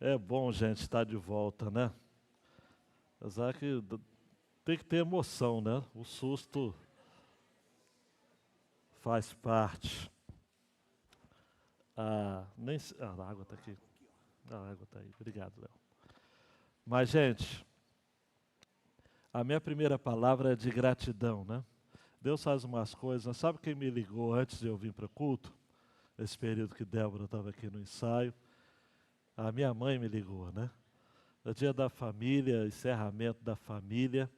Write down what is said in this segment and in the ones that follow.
É bom, gente, estar de volta, né? Apesar que tem que ter emoção, né? O susto faz parte. A água está aqui. A água está aí. Obrigado, Léo. Mas, gente, a minha primeira palavra é de gratidão, né? Deus faz umas coisas. Sabe quem me ligou antes de eu vir para o culto? Esse período que Débora estava aqui no ensaio. A minha mãe me ligou, né? No dia da família, encerramento da família.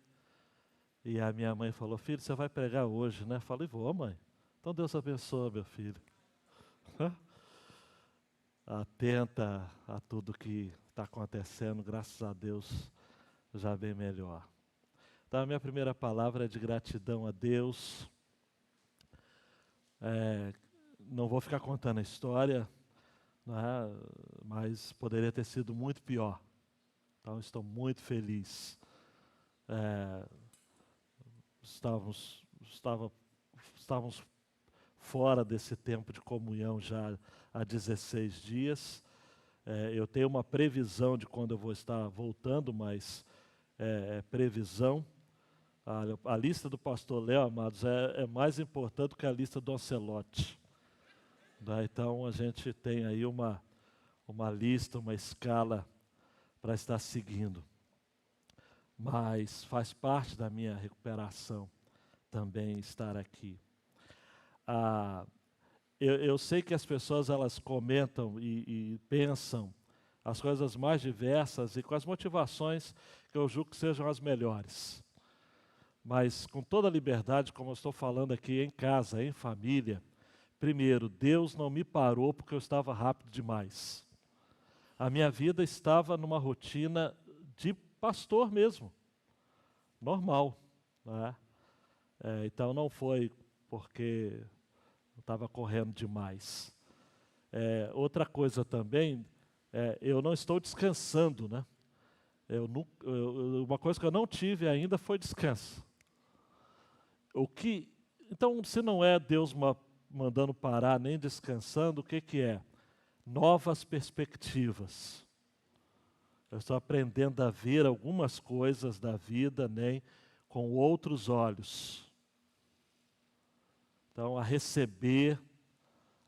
E a minha mãe falou: filho, você vai pregar hoje, né? Falei: vou, mãe. Então Deus abençoe, meu filho. Atenta a tudo que está acontecendo, graças a Deus, já bem melhor. Então a minha primeira palavra é de gratidão a Deus. Não vou ficar contando a história, não é? Mas poderia ter sido muito pior. Então estou muito feliz. Estávamos fora desse tempo de comunhão já há 16 dias. Eu tenho uma previsão de quando eu vou estar voltando, mas é previsão. A lista do pastor Léo, amados, é mais importante do que a lista do Ancelotti. Né? Então a gente tem aí uma lista, uma escala para estar seguindo. Mas faz parte da minha recuperação também estar aqui. Eu sei que as pessoas elas comentam e pensam as coisas mais diversas e com as motivações que eu julgo que sejam as melhores. Mas com toda a liberdade, como eu estou falando aqui em casa, em família, primeiro, Deus não me parou porque eu estava rápido demais. A minha vida estava numa rotina de pastor mesmo, normal. Né? Então não foi porque eu estava correndo demais. Outra coisa também, eu não estou descansando, né? Uma coisa que eu não tive ainda foi descanso. Então, se não é Deus mandando parar nem descansando, o que é? Novas perspectivas. Eu estou aprendendo a ver algumas coisas da vida nem com outros olhos. Então, a receber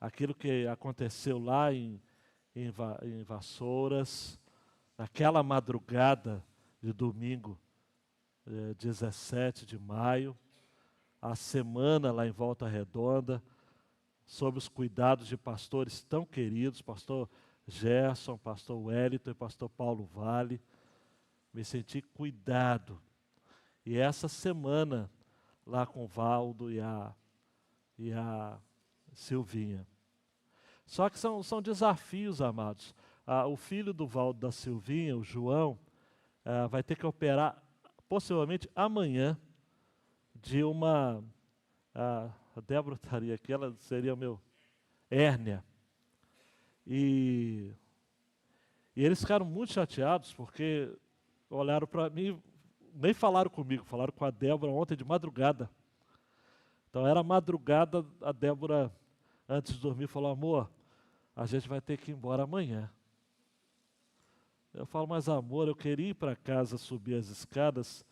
aquilo que aconteceu lá em Vassouras, naquela madrugada de domingo, 17 de maio, a semana lá em Volta Redonda, sob os cuidados de pastores tão queridos, pastor Gerson, pastor Wellington e pastor Paulo Vale, me senti cuidado. E essa semana, lá com o Valdo e a Silvinha. Só que são desafios, amados. O filho do Valdo da Silvinha, o João, vai ter que operar possivelmente amanhã de uma... a Débora estaria aqui, ela seria o meu hérnia. E eles ficaram muito chateados porque olharam para mim, nem falaram comigo, falaram com a Débora ontem de madrugada. Então era madrugada, a Débora, antes de dormir, falou: amor, a gente vai ter que ir embora amanhã. Eu falo: mas amor, eu queria ir para casa subir as escadas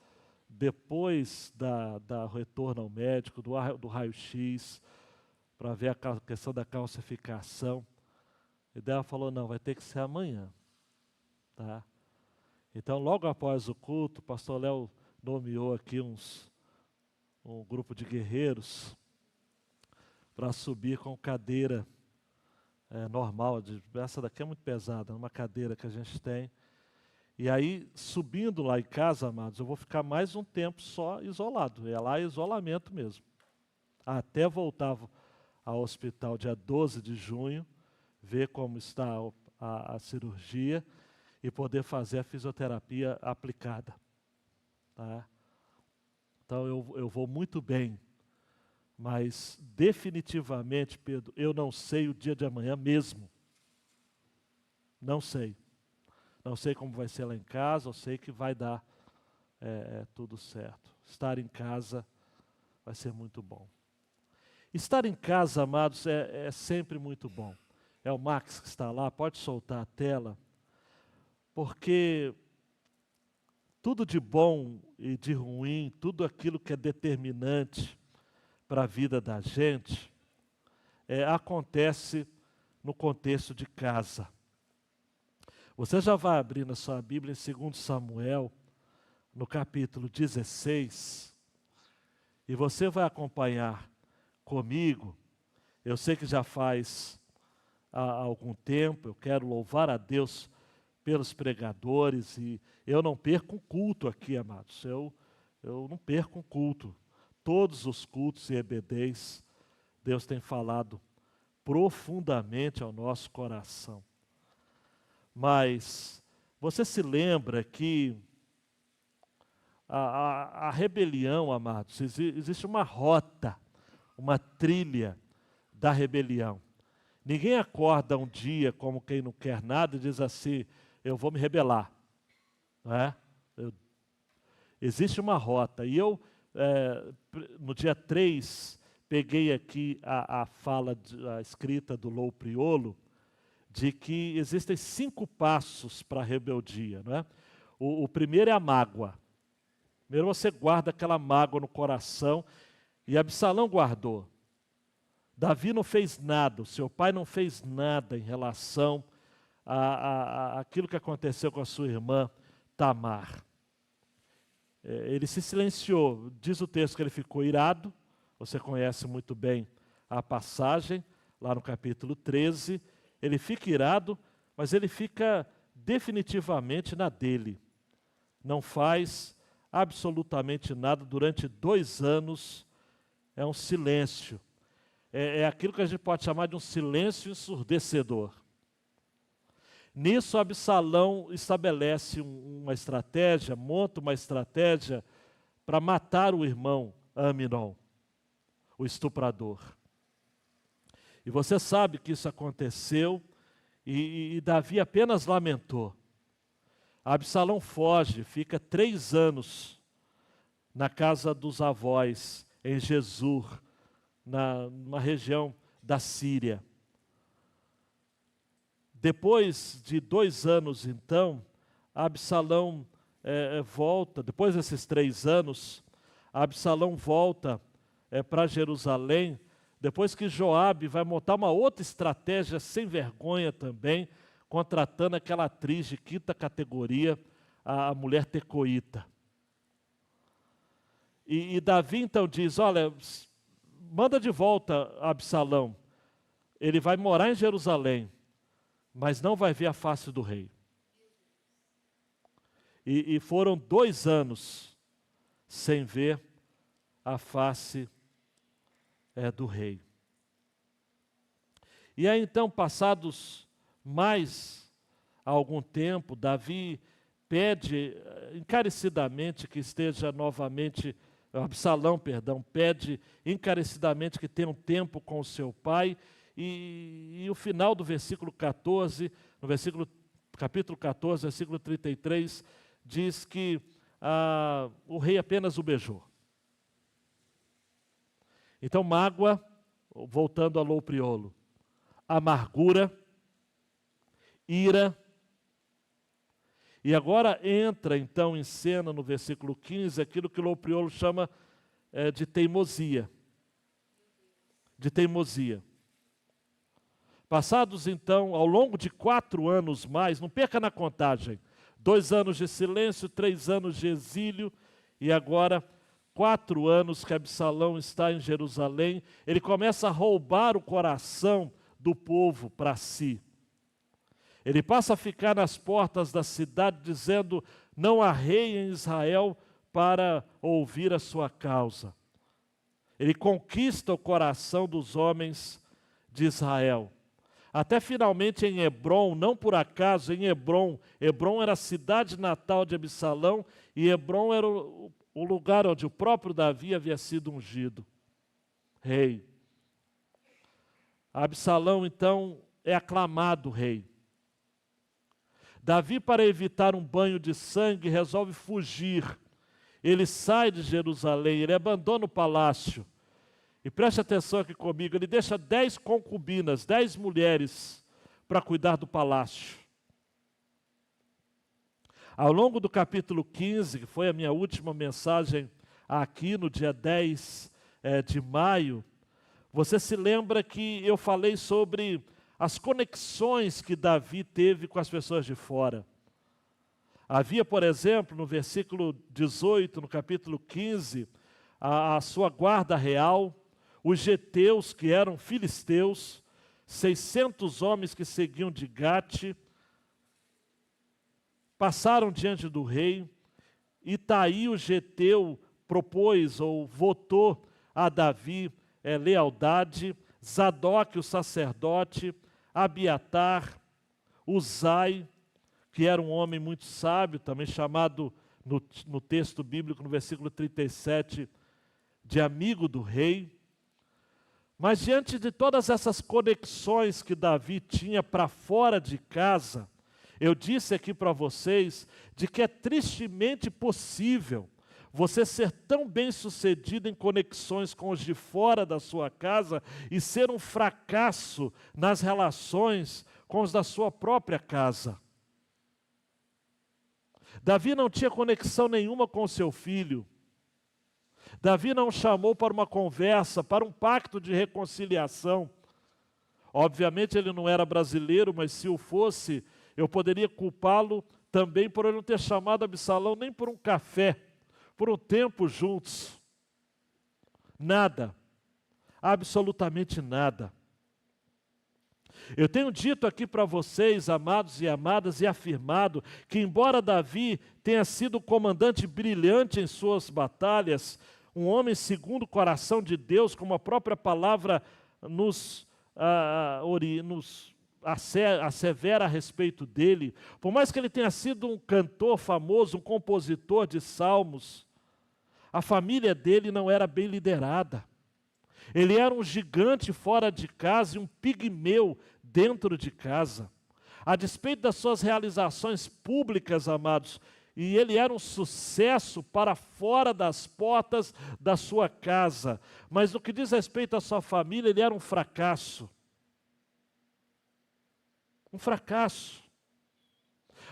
depois da retorno ao médico, do raio-x, para ver a questão da calcificação. E daí ela falou: não, vai ter que ser amanhã. Tá? Então, logo após o culto, o pastor Léo nomeou aqui um grupo de guerreiros para subir com cadeira normal. Essa daqui é muito pesada, uma cadeira que a gente tem. E aí, subindo lá em casa, amados, eu vou ficar mais um tempo só isolado. É lá isolamento mesmo. Até voltar ao hospital dia 12 de junho, ver como está a cirurgia e poder fazer a fisioterapia aplicada. Tá? Então eu vou muito bem, mas definitivamente, Pedro, eu não sei o dia de amanhã mesmo. Não sei. Não sei como vai ser lá em casa, eu sei que vai dar tudo certo. Estar em casa vai ser muito bom. Estar em casa, amados, é sempre muito bom. É o Max que está lá, pode soltar a tela, porque tudo de bom e de ruim, tudo aquilo que é determinante para a vida da gente, acontece no contexto de casa. Você já vai abrir na sua Bíblia em 2 Samuel, no capítulo 16, e você vai acompanhar comigo. Eu sei que já faz há algum tempo, eu quero louvar a Deus pelos pregadores, e eu não perco um culto aqui, amados, eu não perco um culto. Todos os cultos e EBDs, Deus tem falado profundamente ao nosso coração. Mas você se lembra que a rebelião, amados, existe uma rota, uma trilha da rebelião. Ninguém acorda um dia como quem não quer nada e diz assim, eu vou me rebelar. Não é? Existe uma rota. E eu, no dia 3, peguei aqui a fala, a escrita do Lou Priolo, de que existem 5 passos para a rebeldia. Não é? O primeiro é a mágoa. Primeiro você guarda aquela mágoa no coração, e Absalão guardou. Davi não fez nada, o seu pai não fez nada em relação àquilo que aconteceu com a sua irmã Tamar. Ele se silenciou, diz o texto que ele ficou irado, você conhece muito bem a passagem, lá no capítulo 13, ele fica irado, mas ele fica definitivamente na dele. Não faz absolutamente nada durante 2 anos, é um silêncio. É aquilo que a gente pode chamar de um silêncio ensurdecedor. Nisso, Absalão estabelece uma estratégia, monta uma estratégia para matar o irmão Aminon, o estuprador. E você sabe que isso aconteceu e Davi apenas lamentou. Absalão foge, fica 3 anos na casa dos avós, em Jesur, numa região da Síria. Depois de 2 anos, então, Absalão volta, depois desses 3 anos, Absalão volta para Jerusalém, depois que Joabe vai montar uma outra estratégia sem vergonha também, contratando aquela atriz de 5ª categoria, a mulher tecoíta. E Davi então diz, olha, manda de volta Absalão, ele vai morar em Jerusalém, mas não vai ver a face do rei. E foram 2 anos sem ver a face do rei. E aí então, passados mais algum tempo, Davi pede encarecidamente que esteja novamente, Absalão, pede encarecidamente que tenha um tempo com o seu pai, e o final do versículo 14, capítulo 14, versículo 33, diz que o rei apenas o beijou. Então, mágoa, voltando a Lou Priolo, amargura, ira, e agora entra então em cena no versículo 15, aquilo que Lou Priolo chama de teimosia. De teimosia. Passados então, ao longo de 4 anos mais, não perca na contagem, 2 anos de silêncio, 3 anos de exílio, e agora 4 anos que Absalão está em Jerusalém, ele começa a roubar o coração do povo para si. Ele passa a ficar nas portas da cidade dizendo, não há rei em Israel para ouvir a sua causa. Ele conquista o coração dos homens de Israel. Até finalmente em Hebrom, não por acaso, em Hebrom era a cidade natal de Absalão, e Hebrom era o lugar onde o próprio Davi havia sido ungido rei. Absalão, então, é aclamado rei. Davi, para evitar um banho de sangue, resolve fugir. Ele sai de Jerusalém, ele abandona o palácio. E preste atenção aqui comigo, ele deixa 10 concubinas, 10 mulheres, para cuidar do palácio. Ao longo do capítulo 15, que foi a minha última mensagem aqui no dia 10 de maio, você se lembra que eu falei sobre as conexões que Davi teve com as pessoas de fora. Havia, por exemplo, no versículo 18, no capítulo 15, a sua guarda real, os geteus, que eram filisteus, 600 homens que seguiam de Gate, passaram diante do rei. Itaí, o geteu, propôs ou votou a Davi lealdade. Zadok, o sacerdote, Abiatar, Uzai, que era um homem muito sábio, também chamado no texto bíblico, no versículo 37, de amigo do rei. Mas diante de todas essas conexões que Davi tinha para fora de casa, eu disse aqui para vocês de que é tristemente possível você ser tão bem-sucedido em conexões com os de fora da sua casa e ser um fracasso nas relações com os da sua própria casa. Davi não tinha conexão nenhuma com seu filho. Davi não chamou para uma conversa, para um pacto de reconciliação. Obviamente ele não era brasileiro, mas se o fosse, eu poderia culpá-lo também por ele não ter chamado Absalão nem por um café, por um tempo juntos. Nada, absolutamente nada. Eu tenho dito aqui para vocês, amados e amadas, e afirmado que embora Davi tenha sido comandante brilhante em suas batalhas, um homem segundo o coração de Deus, como a própria palavra nos assevera a respeito dele, por mais que ele tenha sido um cantor famoso, um compositor de salmos, a família dele não era bem liderada. Ele era um gigante fora de casa e um pigmeu dentro de casa. A despeito das suas realizações públicas, amados, e ele era um sucesso para fora das portas da sua casa. Mas no que diz respeito à sua família, ele era um fracasso. Um fracasso.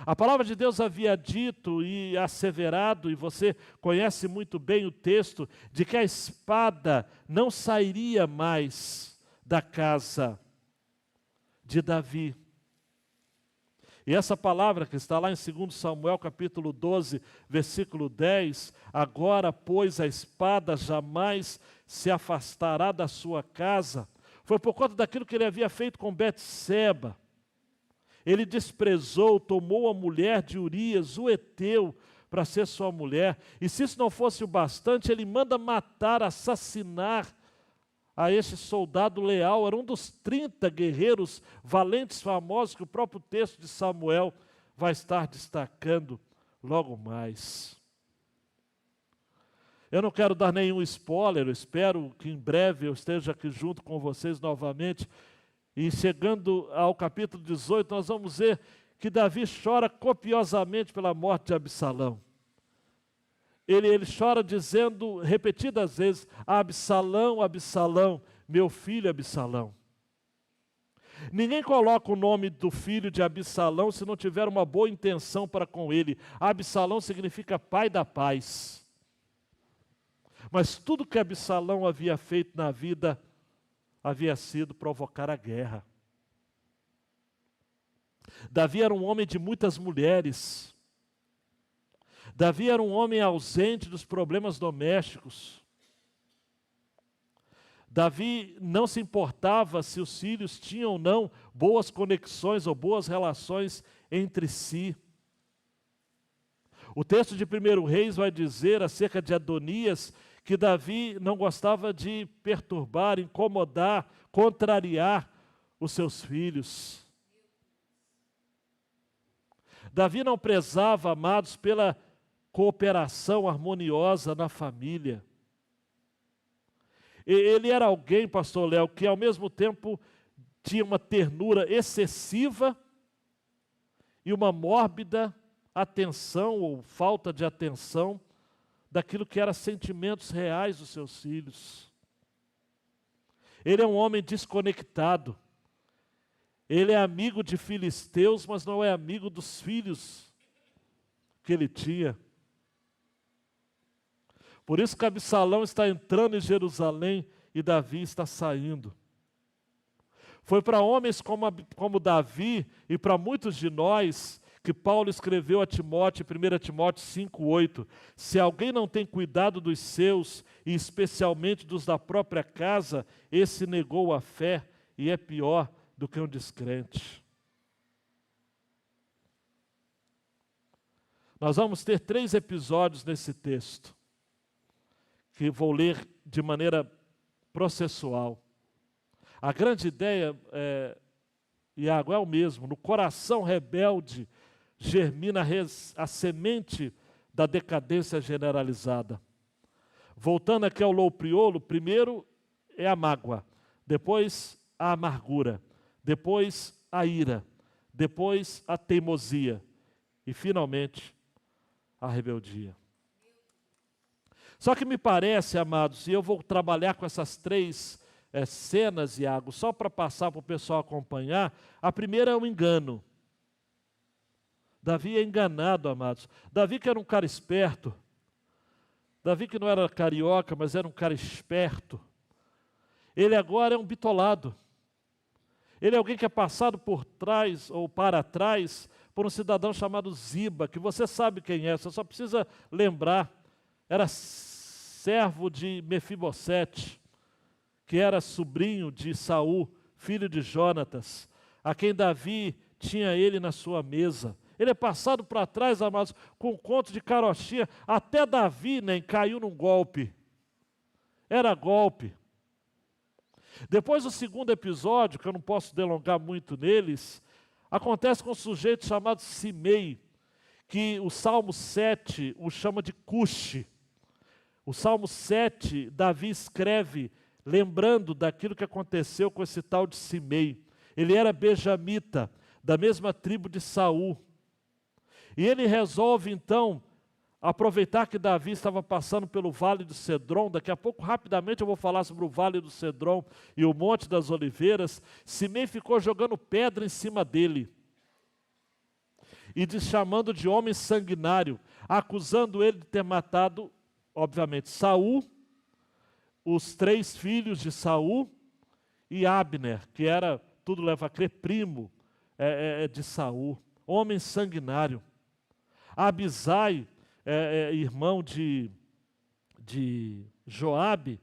A palavra de Deus havia dito e asseverado, e você conhece muito bem o texto, de que a espada não sairia mais da casa de Davi. E essa palavra que está lá em 2 Samuel capítulo 12, versículo 10, agora, pois, a espada jamais se afastará da sua casa, foi por conta daquilo que ele havia feito com Betseba. Ele desprezou, tomou a mulher de Urias, o heteu, para ser sua mulher. E se isso não fosse o bastante, ele manda matar, assassinar a este soldado leal. Era um dos 30 guerreiros valentes, famosos, que o próprio texto de Samuel vai estar destacando logo mais. Eu não quero dar nenhum spoiler, eu espero que em breve eu esteja aqui junto com vocês novamente. E chegando ao capítulo 18, nós vamos ver que Davi chora copiosamente pela morte de Absalão. Ele chora dizendo repetidas vezes: Absalão, Absalão, meu filho Absalão. Ninguém coloca o nome do filho de Absalão se não tiver uma boa intenção para com ele. Absalão significa pai da paz. Mas tudo que Absalão havia feito na vida havia sido provocar a guerra. Davi era um homem de muitas mulheres. Davi era um homem ausente dos problemas domésticos. Davi não se importava se os filhos tinham ou não boas conexões ou boas relações entre si. O texto de 1 Reis vai dizer acerca de Adonias que Davi não gostava de perturbar, incomodar, contrariar os seus filhos. Davi não prezava, amados, pela cooperação harmoniosa na família. Ele era alguém, pastor Léo, que ao mesmo tempo tinha uma ternura excessiva e uma mórbida atenção ou falta de atenção daquilo que eram sentimentos reais dos seus filhos. Ele é um homem desconectado. Ele é amigo de filisteus, mas não é amigo dos filhos que ele tinha. Por isso que Absalão está entrando em Jerusalém e Davi está saindo. Foi para homens como Davi e para muitos de nós que Paulo escreveu a Timóteo, 1 Timóteo 5,8. Se alguém não tem cuidado dos seus, e especialmente dos da própria casa, esse negou a fé e é pior do que um descrente. Nós vamos ter 3 episódios nesse texto, que vou ler de maneira processual. A grande ideia, Iago, é o mesmo. No coração rebelde germina a semente da decadência generalizada. Voltando aqui ao loupriolo, primeiro é a mágoa, depois a amargura, depois a ira, depois a teimosia e, finalmente, a rebeldia. Só que me parece, amados, e eu vou trabalhar com essas 3 cenas, Iago, só para passar para o pessoal acompanhar. A primeira é o engano. Davi é enganado, amados. Davi que era um cara esperto. Davi que não era carioca, mas era um cara esperto. Ele agora é um bitolado. Ele é alguém que é passado por trás ou para trás por um cidadão chamado Ziba, que você sabe quem é, você só precisa lembrar. Era servo de Mefibosete, que era sobrinho de Saul, filho de Jonatas, a quem Davi tinha ele na sua mesa. Ele é passado para trás, amados, com um conto de carochinha. Até Davi nem caiu num golpe. Era golpe. Depois do segundo episódio, que eu não posso delongar muito neles, acontece com um sujeito chamado Simei, que o Salmo 7 o chama de Cuxi. O Salmo 7, Davi escreve lembrando daquilo que aconteceu com esse tal de Simei. Ele era benjamita, da mesma tribo de Saul. E ele resolve, então, aproveitar que Davi estava passando pelo Vale do Cedron. Daqui a pouco, rapidamente, eu vou falar sobre o Vale do Cedron e o Monte das Oliveiras. Simei ficou jogando pedra em cima dele e chamando de homem sanguinário, acusando ele de ter matado, obviamente, Saul, os 3 filhos de Saul e Abner, que era, tudo leva a crer, primo de Saul, homem sanguinário. Abisai, irmão de Joabe,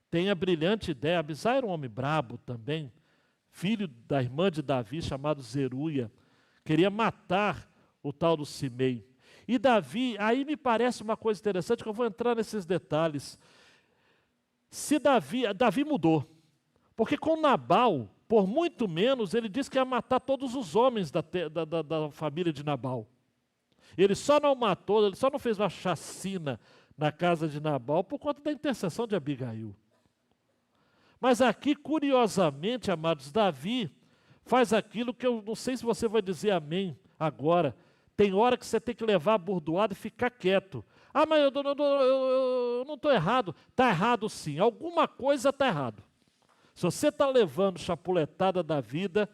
tem a brilhante ideia. Abisai era um homem brabo também, filho da irmã de Davi, chamado Zeruia. Queria matar o tal do Simei. E Davi, aí me parece uma coisa interessante, que eu vou entrar nesses detalhes. Se Davi mudou, porque com Nabal, por muito menos, ele disse que ia matar todos os homens da família de Nabal. Ele só não matou, ele só não fez uma chacina na casa de Nabal por conta da intercessão de Abigail. Mas aqui, curiosamente, amados, Davi faz aquilo que eu não sei se você vai dizer amém agora. Tem hora que você tem que levar a bordoada e ficar quieto. Ah, mas eu não estou errado. Está errado sim, alguma coisa está errado. Se você está levando chapuletada da vida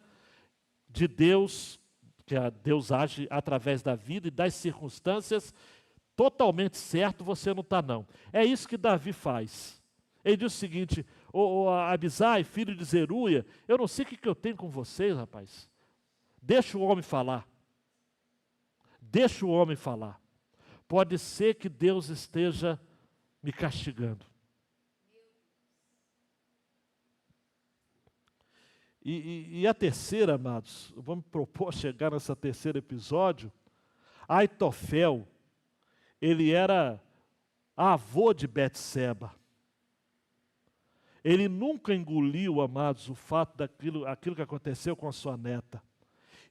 de Deus, que Deus age através da vida e das circunstâncias, totalmente certo você não está não. É isso que Davi faz. Ele diz o seguinte: Abisai, filho de Zeruia, eu não sei o que eu tenho com vocês, rapaz. Deixa o homem falar. Deixa o homem falar. Pode ser que Deus esteja me castigando. E a terceira, amados, vamos propor chegar nesse terceiro episódio. Aitofel, ele era avô de Betseba. Ele nunca engoliu, amados, o fato aquilo que aconteceu com a sua neta.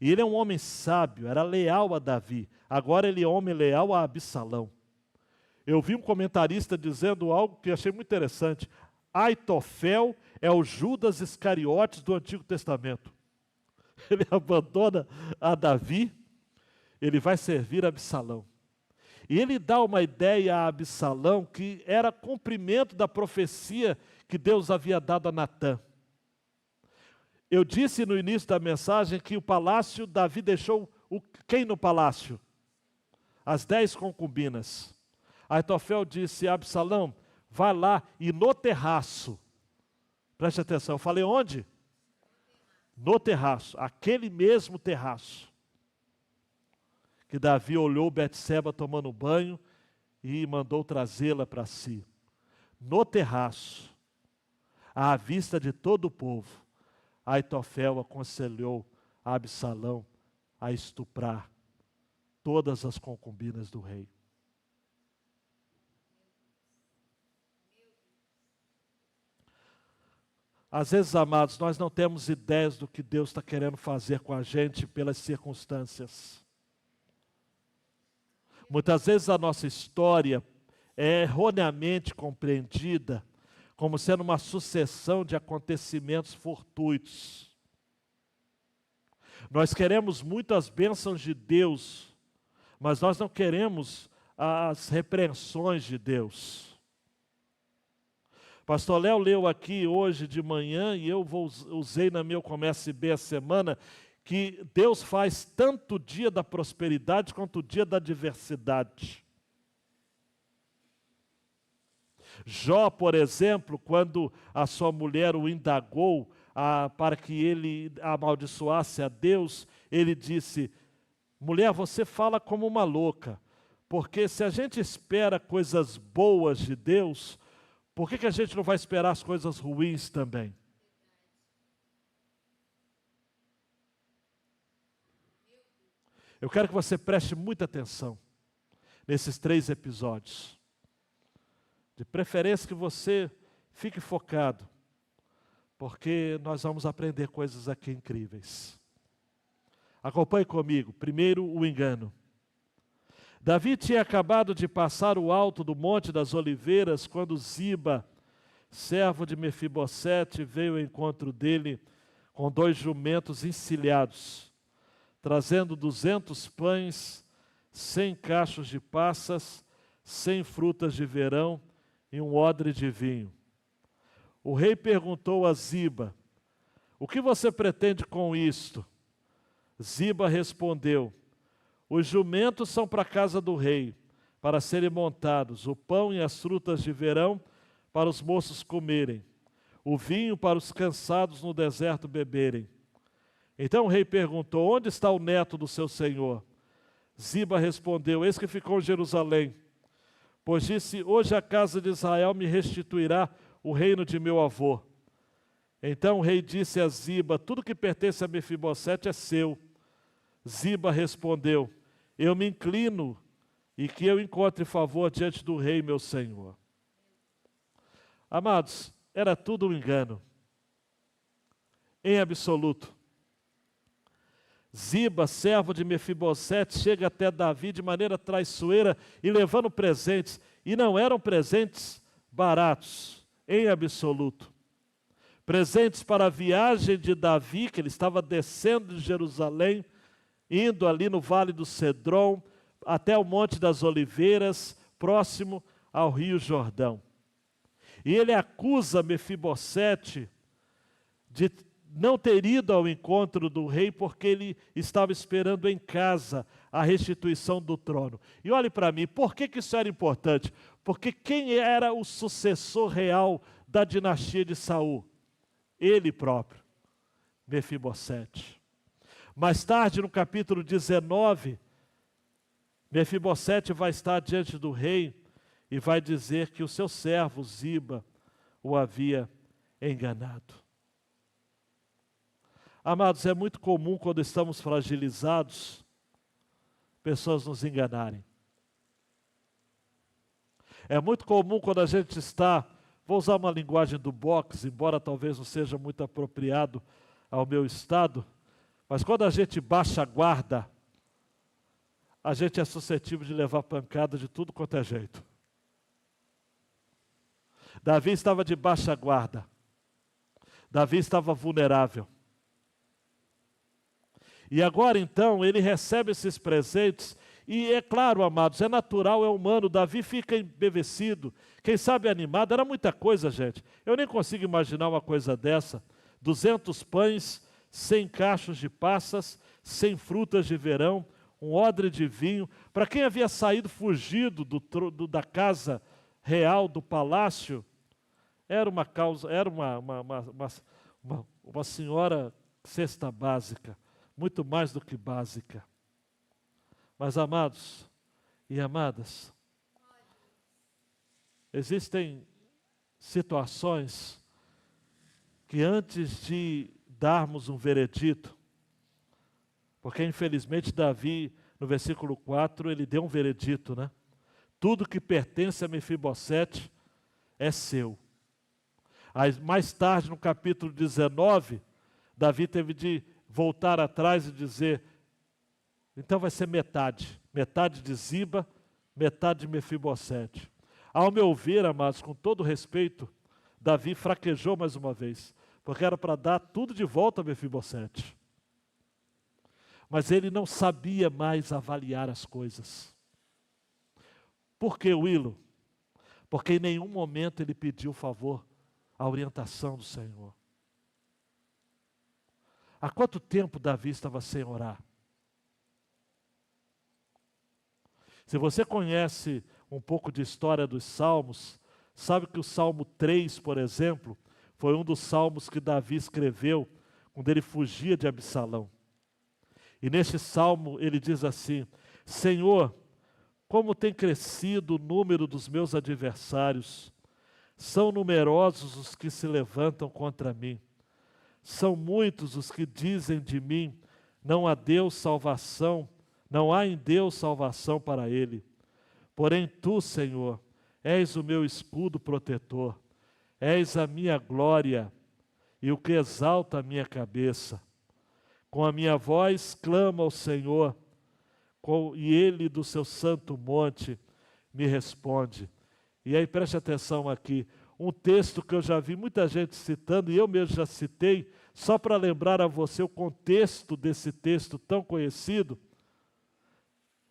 E ele é um homem sábio, era leal a Davi. Agora ele é homem leal a Absalão. Eu vi um comentarista dizendo algo que achei muito interessante. Aitofel é o Judas Iscariotes do Antigo Testamento. Ele abandona a Davi, ele vai servir a Absalão. E ele dá uma ideia a Absalão que era cumprimento da profecia que Deus havia dado a Natã. Eu disse no início da mensagem que o palácio, Davi deixou quem no palácio? As 10 concubinas. Aitofel disse a Absalão, vai lá e no terraço, preste atenção, eu falei onde? No terraço, aquele mesmo terraço, que Davi olhou Betseba tomando banho e mandou trazê-la para si. No terraço, à vista de todo o povo, Aitofel aconselhou a Absalão a estuprar todas as concubinas do rei. Às vezes, amados, nós não temos ideias do que Deus está querendo fazer com a gente pelas circunstâncias. Muitas vezes a nossa história é erroneamente compreendida como sendo uma sucessão de acontecimentos fortuitos. Nós queremos muito as bênçãos de Deus, mas nós não queremos as repreensões de Deus. Pastor Léo leu aqui hoje de manhã, e eu usei na meu Comece Bem a Semana, que Deus faz tanto o dia da prosperidade quanto o dia da adversidade. Jó, por exemplo, quando a sua mulher o indagou para que ele amaldiçoasse a Deus, ele disse, mulher, você fala como uma louca, porque se a gente espera coisas boas de Deus, por que a gente não vai esperar as coisas ruins também? Eu quero que você preste muita atenção nesses 3 episódios. De preferência que você fique focado, porque nós vamos aprender coisas aqui incríveis. Acompanhe comigo. Primeiro, o engano. Davi tinha acabado de passar o alto do Monte das Oliveiras, quando Ziba, servo de Mefibosete, veio ao encontro dele com 2 jumentos encilhados, trazendo 200 pães, 100 cachos de passas, 100 frutas de verão e um odre de vinho. O rei perguntou a Ziba, o que você pretende com isto? Ziba respondeu, os jumentos são para a casa do rei, para serem montados, o pão e as frutas de verão para os moços comerem, o vinho para os cansados no deserto beberem. Então o rei perguntou, onde está o neto do seu senhor? Ziba respondeu, eis que ficou em Jerusalém, pois disse, hoje a casa de Israel me restituirá o reino de meu avô. Então o rei disse a Ziba, tudo que pertence a Mefibosete é seu. Ziba respondeu, eu me inclino e que eu encontre favor diante do rei, meu senhor. Amados, era tudo um engano, em absoluto. Ziba, servo de Mefibosete, chega até Davi de maneira traiçoeira e levando presentes, e não eram presentes baratos, em absoluto. Presentes para a viagem de Davi, que ele estava descendo de Jerusalém, indo ali no Vale do Cedron, até o Monte das Oliveiras, próximo ao Rio Jordão. E ele acusa Mefibosete de não ter ido ao encontro do rei, porque ele estava esperando em casa a restituição do trono. E olhe para mim, por que isso era importante? Porque quem era o sucessor real da dinastia de Saul? Ele próprio, Mefibosete. Mais tarde, no capítulo 19, Mefibosete vai estar diante do rei e vai dizer que o seu servo Ziba o havia enganado. Amados, é muito comum quando estamos fragilizados, pessoas nos enganarem. É muito comum quando a gente está, vou usar uma linguagem do boxe, embora talvez não seja muito apropriado ao meu estado, mas quando a gente baixa a guarda, a gente é suscetível de levar pancada de tudo quanto é jeito. Davi estava de baixa guarda. Davi estava vulnerável. E agora então ele recebe esses presentes e é claro, amados, é natural, é humano, Davi fica embevecido, quem sabe animado, era muita coisa, gente. Eu nem consigo imaginar uma coisa dessa. 200 pães, 100 cachos de passas, 100 frutas de verão, um odre de vinho. Para quem havia saído fugido da casa real, do palácio, era uma senhora cesta básica, muito mais do que básica. Mas, amados e amadas, existem situações que antes de darmos um veredito, porque infelizmente Davi, no versículo 4, ele deu um veredito, né? Tudo que pertence a Mefibosete é seu. Aí, mais tarde, no capítulo 19, Davi teve de voltar atrás e dizer, então vai ser metade. Metade de Ziba, metade de Mefibosete. Ao meu ver, amados, com todo respeito, Davi fraquejou mais uma vez, porque era para dar tudo de volta a Mefibosete. Mas ele não sabia mais avaliar as coisas. Por que, Willo? Porque em nenhum momento ele pediu favor, a orientação do Senhor. Há quanto tempo Davi estava sem orar? Se você conhece um pouco de história dos Salmos, sabe que o Salmo 3, por exemplo, foi um dos salmos que Davi escreveu quando ele fugia de Absalão. E neste salmo ele diz assim: Senhor, como tem crescido o número dos meus adversários, são numerosos os que se levantam contra mim. São muitos os que dizem de mim, não há Deus salvação, não há em Deus salvação para ele. Porém tu, Senhor, és o meu escudo protetor, és a minha glória e o que exalta a minha cabeça. Com a minha voz clamo ao Senhor, e ele do seu santo monte me responde. E aí preste atenção aqui, um texto que eu já vi muita gente citando, e eu mesmo já citei, só para lembrar a você o contexto desse texto tão conhecido.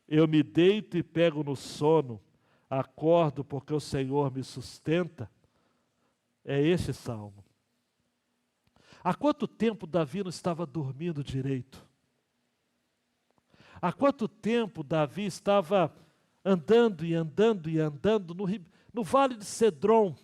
Eu me deito e pego no sono, acordo porque o Senhor me sustenta. É este salmo. Há quanto tempo Davi não estava dormindo direito? Há quanto tempo Davi estava andando e andando e andando no Vale de Cedron?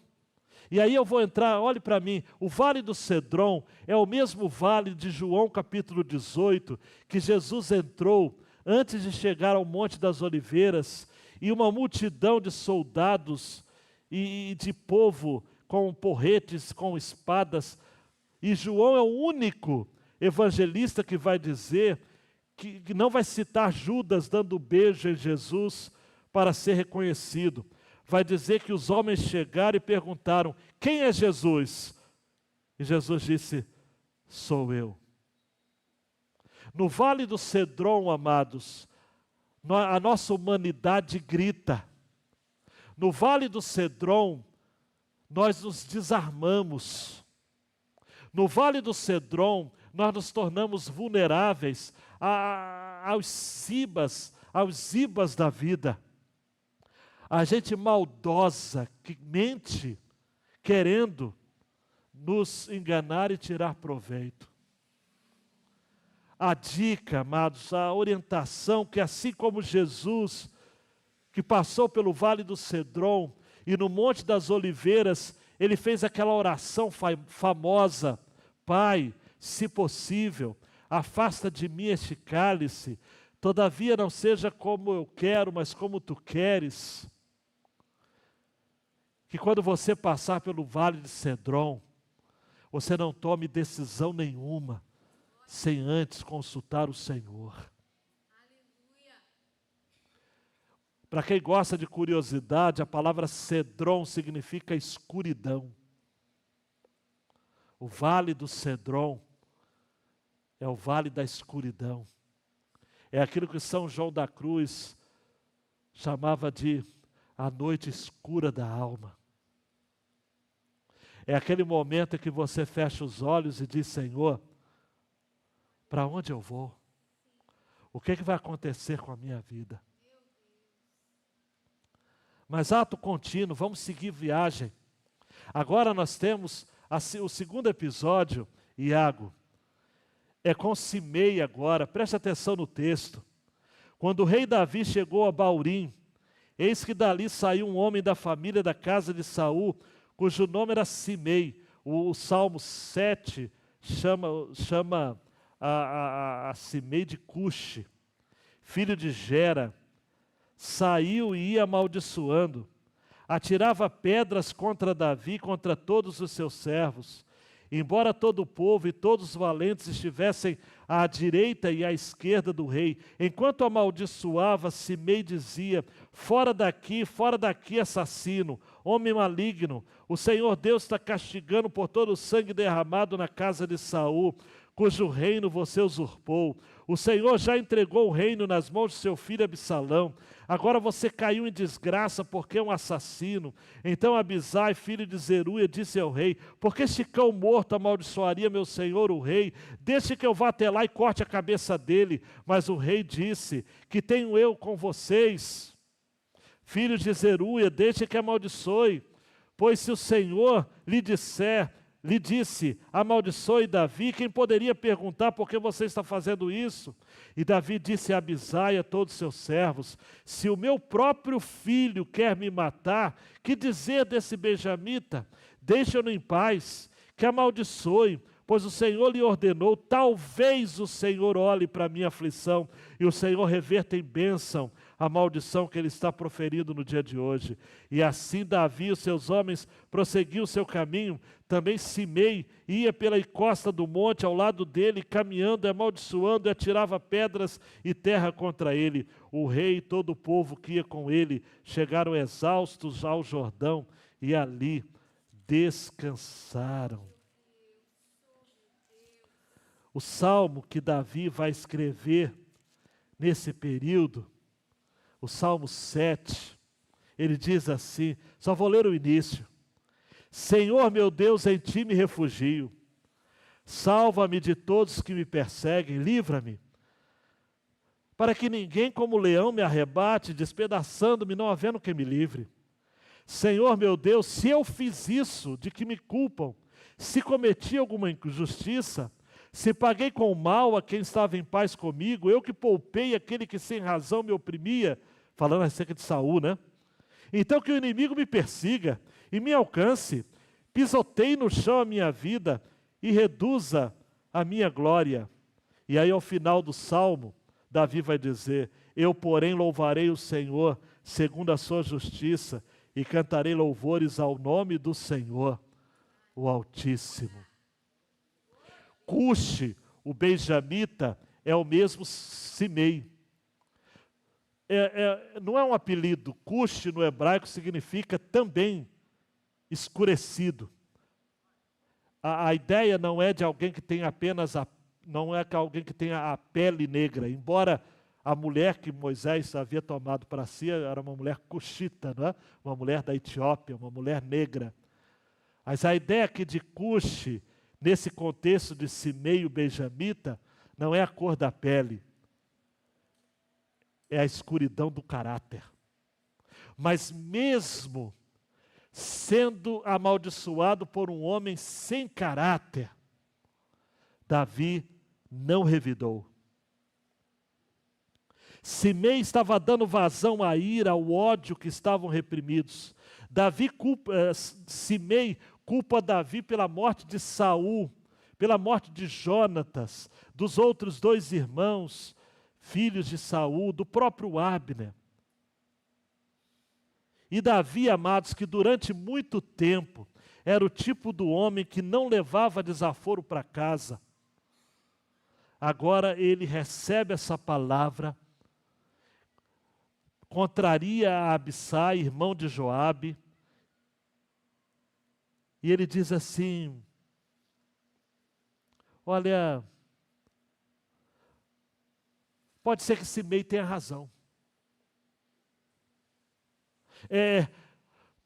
E aí eu vou entrar, olhe para mim, o Vale do Cedron é o mesmo vale de João capítulo 18, que Jesus entrou antes de chegar ao Monte das Oliveiras, e uma multidão de soldados e de povo com porretes, com espadas. E João é o único evangelista que vai dizer, que não vai citar Judas dando beijo em Jesus para ser reconhecido. Vai dizer que os homens chegaram e perguntaram, quem é Jesus? E Jesus disse, sou eu. No Vale do Cedron, amados, a nossa humanidade grita. No Vale do Cedron, nós nos desarmamos. No Vale do Cedron, nós nos tornamos vulneráveis aos zibas da vida. A gente maldosa, que mente, querendo nos enganar e tirar proveito. A dica, amados, a orientação, que assim como Jesus, que passou pelo Vale do Cedron e no Monte das Oliveiras, ele fez aquela oração famosa, Pai, se possível, afasta de mim este cálice, todavia não seja como eu quero, mas como tu queres. Que quando você passar pelo Vale de Cedron, você não tome decisão nenhuma, sem antes consultar o Senhor. Para quem gosta de curiosidade, a palavra Cedron significa escuridão. O Vale do Cedron é o Vale da escuridão. É aquilo que São João da Cruz chamava de a noite escura da alma. É aquele momento em que você fecha os olhos e diz, Senhor, para onde eu vou? O que vai acontecer com a minha vida? Mas ato contínuo, vamos seguir viagem. Agora nós temos o segundo episódio, Iago, é com Simei agora, preste atenção no texto. Quando o rei Davi chegou a Baurim, eis que dali saiu um homem da família da casa de Saul, cujo nome era Simei. O Salmo 7 chama a Simei de Cuxi, filho de Gera. Saiu e ia amaldiçoando, atirava pedras contra Davi, contra todos os seus servos. Embora todo o povo e todos os valentes estivessem à direita e à esquerda do rei, enquanto amaldiçoava, Simei dizia: fora daqui, assassino, homem maligno, o Senhor Deus está castigando por todo o sangue derramado na casa de Saul, cujo reino você usurpou. O Senhor já entregou o reino nas mãos de seu filho Absalão. Agora você caiu em desgraça porque é um assassino. Então Abisai, filho de Zeruia, disse ao rei: por que este cão morto amaldiçoaria meu senhor o rei? Deixe que eu vá até lá e corte a cabeça dele. Mas o rei disse: que tenho eu com vocês, filhos de Zeruia, deixe que amaldiçoe. Pois se o Senhor lhe disse, amaldiçoe Davi, quem poderia perguntar por que você está fazendo isso? E Davi disse a Abisai e a todos os seus servos: se o meu próprio filho quer me matar, que dizer desse benjamita? Deixa-no em paz, que amaldiçoe, pois o Senhor lhe ordenou. Talvez o Senhor olhe para a minha aflição e o Senhor reverta em bênção a maldição que ele está proferindo no dia de hoje. E assim Davi e os seus homens prosseguiam o seu caminho. Também Simei ia pela encosta do monte ao lado dele, caminhando e amaldiçoando, e atirava pedras e terra contra ele. O rei e todo o povo que ia com ele chegaram exaustos ao Jordão e ali descansaram. O salmo que Davi vai escrever nesse período, o Salmo 7, ele diz assim, só vou ler o início: Senhor meu Deus, em ti me refugio, salva-me de todos que me perseguem, livra-me, para que ninguém como leão me arrebate, despedaçando-me, não havendo quem me livre. Senhor meu Deus, se eu fiz isso, de que me culpam? Se cometi alguma injustiça, se paguei com mal a quem estava em paz comigo, eu que poupei aquele que sem razão me oprimia, falando acerca de Saul, né? Então que o inimigo me persiga e me alcance, pisoteie no chão a minha vida e reduza a minha glória. E aí ao final do Salmo, Davi vai dizer: eu porém louvarei o Senhor segundo a sua justiça e cantarei louvores ao nome do Senhor, o Altíssimo. Cuxi, o benjamita, é o mesmo Simei. Não é um apelido. Cuxi no hebraico significa também escurecido. A ideia não é de alguém que tem apenas não é que alguém que tenha a pele negra, embora a mulher que Moisés havia tomado para si era uma mulher cuxita, não é? Uma mulher da Etiópia, uma mulher negra. Mas a ideia aqui de Cuxi, nesse contexto de Simei, o benjamita, não é a cor da pele, é a escuridão do caráter. Mas mesmo sendo amaldiçoado por um homem sem caráter, Davi não revidou. Simei estava dando vazão à ira, ao ódio que estavam reprimidos. Simei culpa Davi pela morte de Saul, pela morte de Jonatas, dos outros 2 irmãos, filhos de Saul, do próprio Abner. E Davi, amados, que durante muito tempo era o tipo do homem que não levava desaforo para casa, agora ele recebe essa palavra, contraria a Abisai, irmão de Joabe, e ele diz assim: olha, pode ser que Simei tenha razão.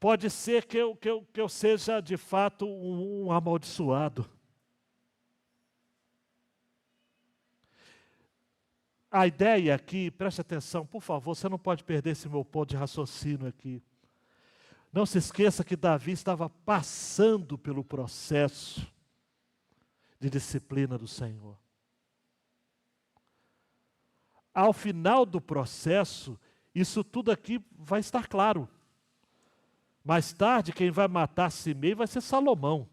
Pode ser que eu seja de fato um amaldiçoado. A ideia aqui, preste atenção, por favor, você não pode perder esse meu ponto de raciocínio aqui. Não se esqueça que Davi estava passando pelo processo de disciplina do Senhor. Ao final do processo, isso tudo aqui vai estar claro. Mais tarde, quem vai matar Simei vai ser Salomão.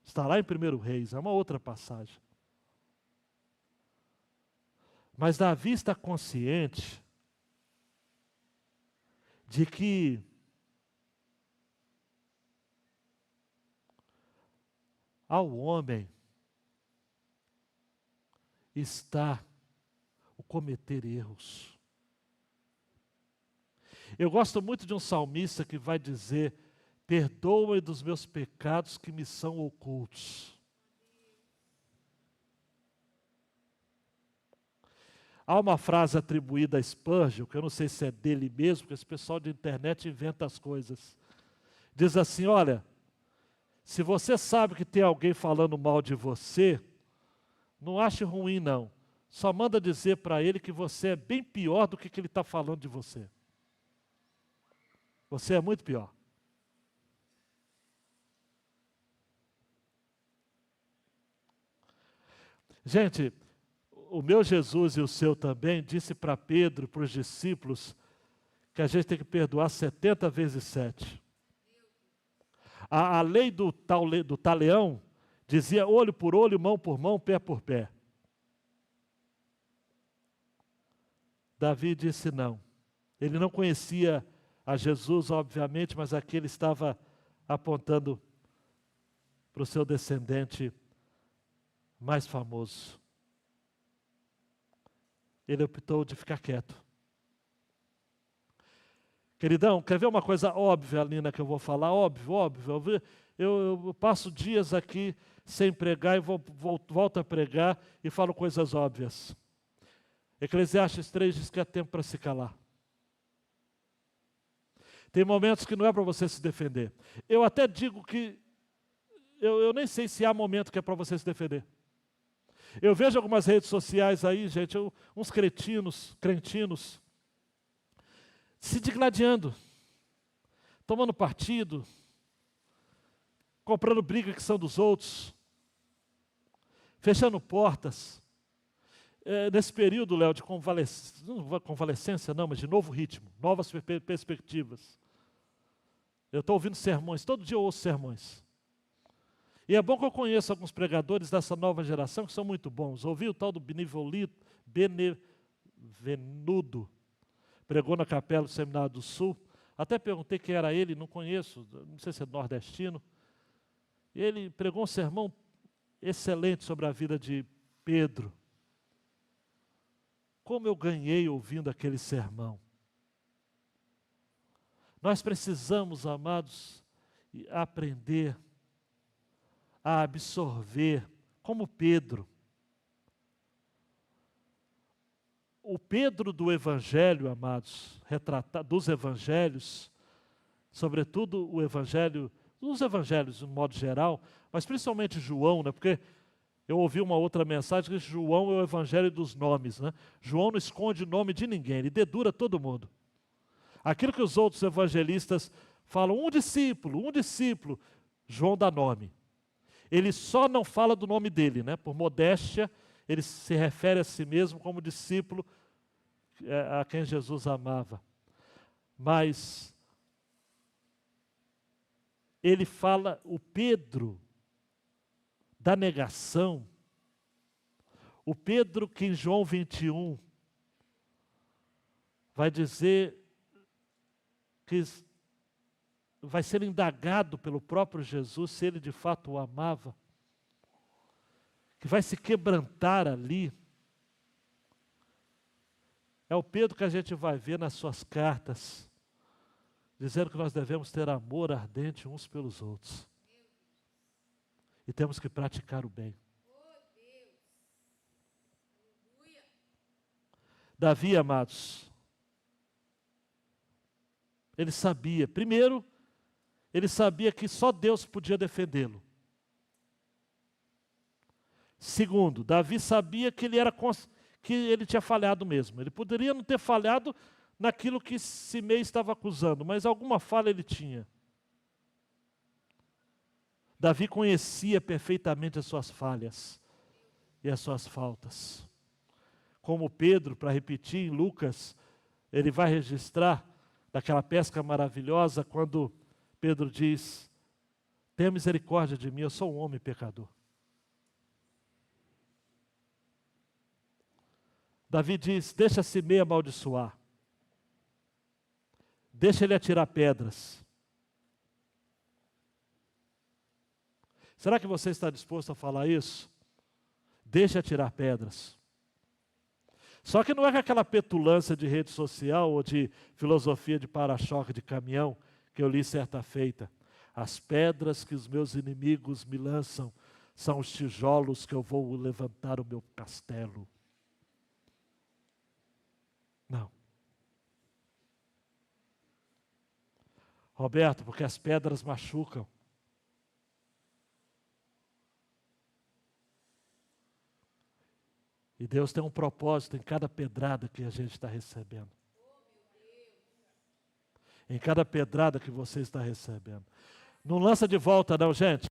Está lá em 1 Reis, é uma outra passagem. Mas Davi está consciente de que ao homem está o cometer erros. Eu gosto muito de um salmista que vai dizer: perdoa-me dos meus pecados que me são ocultos. Há uma frase atribuída a Spurgeon, que eu não sei se é dele mesmo, porque esse pessoal de internet inventa as coisas. Diz assim: olha, se você sabe que tem alguém falando mal de você, não ache ruim não. Só manda dizer para ele que você é bem pior do que ele está falando de você. Você é muito pior. Gente, o meu Jesus e o seu também disse para Pedro, para os discípulos, que a gente tem que perdoar 70 vezes 7. A lei do talião dizia olho por olho, mão por mão, pé por pé. Davi disse não. Ele não conhecia a Jesus, obviamente, mas aqui ele estava apontando para o seu descendente mais famoso. Ele optou de ficar quieto. Queridão, quer ver uma coisa óbvia, Lina, que eu vou falar? Óbvio. Eu passo dias aqui sem pregar e volto a pregar e falo coisas óbvias. Eclesiastes 3 diz que há tempo para se calar. Tem momentos que não é para você se defender. Eu até digo que eu nem sei se há momento que é para você se defender. Eu vejo algumas redes sociais aí, gente, uns crentinos, se digladiando, tomando partido, comprando briga que são dos outros, fechando portas. Nesse período, Léo, de convalescência não, mas de novo ritmo, novas perspectivas. Eu estou ouvindo sermões, todo dia eu ouço sermões. E é bom que eu conheça alguns pregadores dessa nova geração que são muito bons. Ouvi o tal do Benevenudo, pregou na capela do Seminário do Sul. Até perguntei quem era ele, não conheço, não sei se é nordestino. E ele pregou um sermão excelente sobre a vida de Pedro. Como eu ganhei ouvindo aquele sermão. Nós precisamos, amados, aprender a absorver, como Pedro. O Pedro do Evangelho, amados, dos Evangelhos, sobretudo o Evangelho, os Evangelhos de um modo geral, mas principalmente João, né? Porque eu ouvi uma outra mensagem que João é o Evangelho dos nomes, né? João não esconde o nome de ninguém, ele dedura todo mundo. Aquilo que os outros evangelistas falam, um discípulo, João dá nome. Ele só não fala do nome dele, né? Por modéstia, ele se refere a si mesmo como discípulo a quem Jesus amava. Mas ele fala, o Pedro da negação, o Pedro que em João 21 vai dizer que vai ser indagado pelo próprio Jesus se ele de fato o amava, que vai se quebrantar ali. É o Pedro que a gente vai ver nas suas cartas, dizendo que nós devemos ter amor ardente uns pelos outros. E temos que praticar o bem. Davi, amados, ele sabia, primeiro, ele sabia que só Deus podia defendê-lo. Segundo, Davi sabia que ele tinha falhado mesmo. Ele poderia não ter falhado naquilo que Simei estava acusando, mas alguma falha ele tinha. Davi conhecia perfeitamente as suas falhas e as suas faltas. Como Pedro, para repetir em Lucas, ele vai registrar daquela pesca maravilhosa, quando Pedro diz: tenha misericórdia de mim, eu sou um homem pecador. Davi diz: deixa Simei amaldiçoar, deixa ele atirar pedras. Será que você está disposto a falar isso? Deixa atirar pedras. Só que não é com aquela petulância de rede social ou de filosofia de para-choque de caminhão que eu li certa feita. As pedras que os meus inimigos me lançam são os tijolos que eu vou levantar o meu castelo. Não. Roberto, porque as pedras machucam. E Deus tem um propósito em cada pedrada que a gente está recebendo. Em cada pedrada que você está recebendo. Não lança de volta não, gente.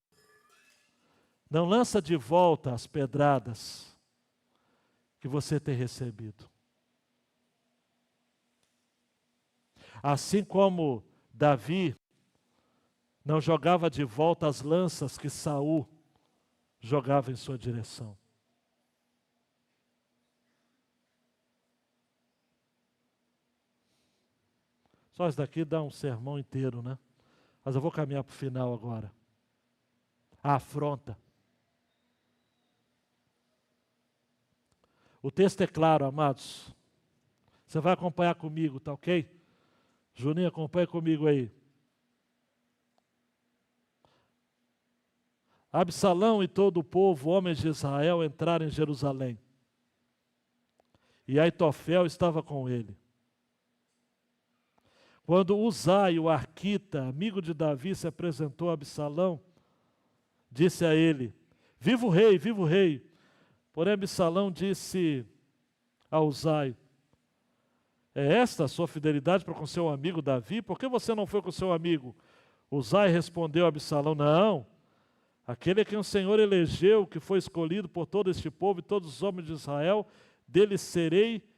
Não lança de volta as pedradas que você tem recebido. Assim como Davi não jogava de volta as lanças que Saul jogava em sua direção. Só isso daqui dá um sermão inteiro, né? Mas eu vou caminhar para o final agora. A afronta. O texto é claro, amados. Você vai acompanhar comigo, tá ok? Juninho, acompanha comigo aí. Absalão e todo o povo, homens de Israel, entraram em Jerusalém. E Aitofel estava com ele. Quando Uzai, o arquita, amigo de Davi, se apresentou a Absalão, disse a ele: viva o rei, viva o rei. Porém Absalão disse a Uzai: é esta a sua fidelidade para com seu amigo Davi? Por que você não foi com seu amigo? Uzai respondeu a Absalão: não, aquele a quem o Senhor elegeu, que foi escolhido por todo este povo e todos os homens de Israel, dele serei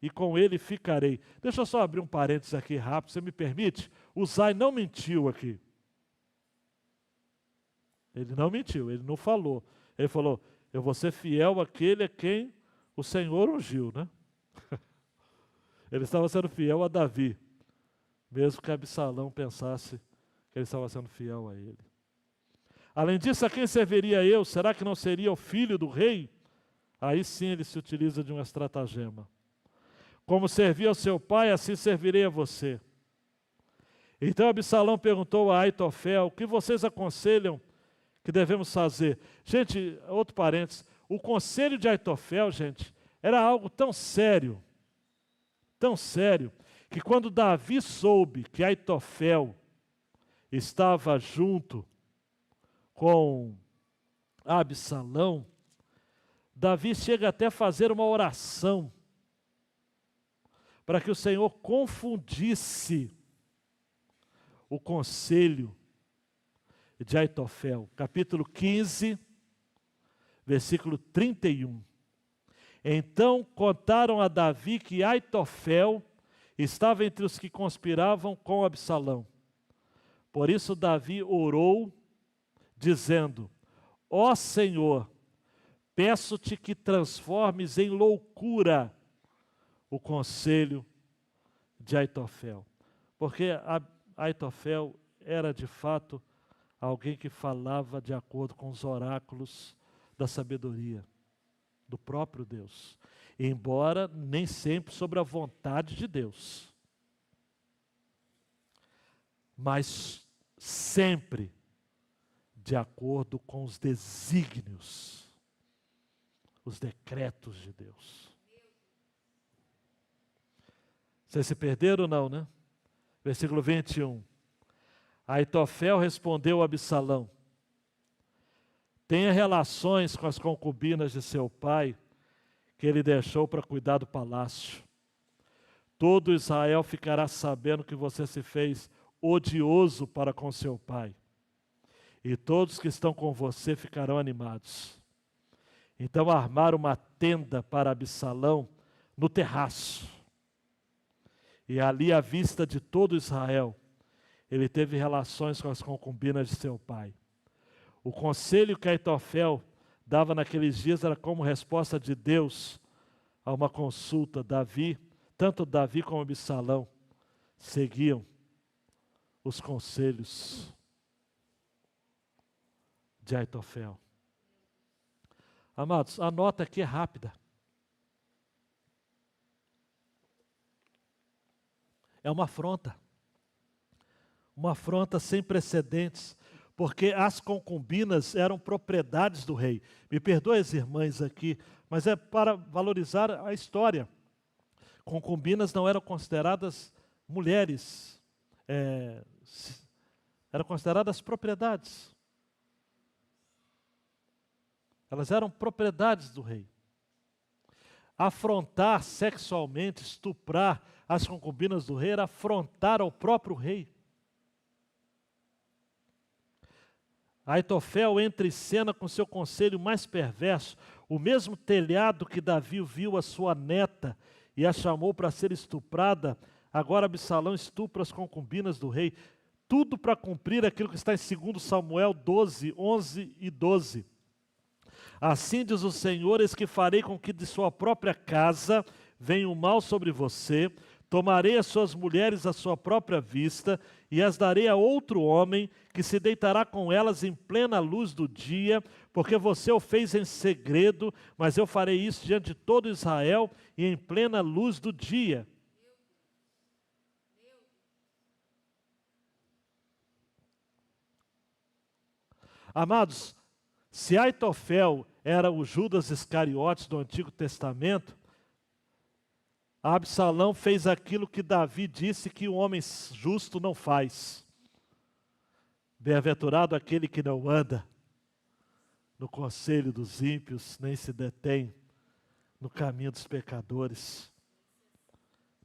e com ele ficarei. Deixa eu só abrir um parênteses aqui rápido, você me permite? Uzai não mentiu aqui. Ele não mentiu, ele não falou. Ele falou: eu vou ser fiel àquele a quem o Senhor ungiu, né? Ele estava sendo fiel a Davi, mesmo que Absalão pensasse que ele estava sendo fiel a ele. Além disso, a quem serviria eu? Será que não seria o filho do rei? Aí sim ele se utiliza de um estratagema. Como servi ao seu pai, assim servirei a você. Então Absalão perguntou a Aitofel: o que vocês aconselham que devemos fazer? Gente, outro parênteses, o conselho de Aitofel, gente, era algo tão sério, que quando Davi soube que Aitofel estava junto com Absalão, Davi chega até a fazer uma oração para que o Senhor confundisse o conselho de Aitofel. Capítulo 15, versículo 31. Então contaram a Davi que Aitofel estava entre os que conspiravam com Absalão. Por isso Davi orou, dizendo: ó Senhor, peço-te que transformes em loucura o conselho de Aitofel. Porque Aitofel era de fato alguém que falava de acordo com os oráculos da sabedoria do próprio Deus, embora nem sempre sobre a vontade de Deus, mas sempre de acordo com os desígnios, os decretos de Deus. Vocês se perderam ou não, né? Versículo 21. Aitofel respondeu a Absalão: tenha relações com as concubinas de seu pai, que ele deixou para cuidar do palácio. Todo Israel ficará sabendo que você se fez odioso para com seu pai. e todos que estão com você ficarão animados. Então armaram uma tenda para Absalão no terraço. E ali, à vista de todo Israel, ele teve relações com as concubinas de seu pai. O conselho que Aitofel dava naqueles dias era como resposta de Deus a uma consulta. Tanto Davi como Absalão seguiam os conselhos de Aitofel. Amados, a nota aqui é rápida. É uma afronta sem precedentes, porque as concubinas eram propriedades do rei. Me perdoem as irmãs aqui, mas é para valorizar a história. Concubinas não eram consideradas mulheres, eram consideradas propriedades. Elas eram propriedades do rei. Afrontar sexualmente, estuprar as concubinas do rei era afrontar ao próprio rei. Aitofel entra em cena com seu conselho mais perverso, o mesmo telhado que Davi viu a sua neta e a chamou para ser estuprada, agora Absalão estupra as concubinas do rei, tudo para cumprir aquilo que está em 2 Samuel 12, 11 e 12. Assim diz o Senhor, eis que farei com que de sua própria casa venha o mal sobre você, tomarei as suas mulheres à sua própria vista e as darei a outro homem que se deitará com elas em plena luz do dia, porque você o fez em segredo, mas eu farei isso diante de todo Israel e em plena luz do dia. Amados, se Aitofel era o Judas Iscariotes do Antigo Testamento, Absalão fez aquilo que Davi disse que o homem justo não faz. Bem-aventurado aquele que não anda no conselho dos ímpios, nem se detém no caminho dos pecadores,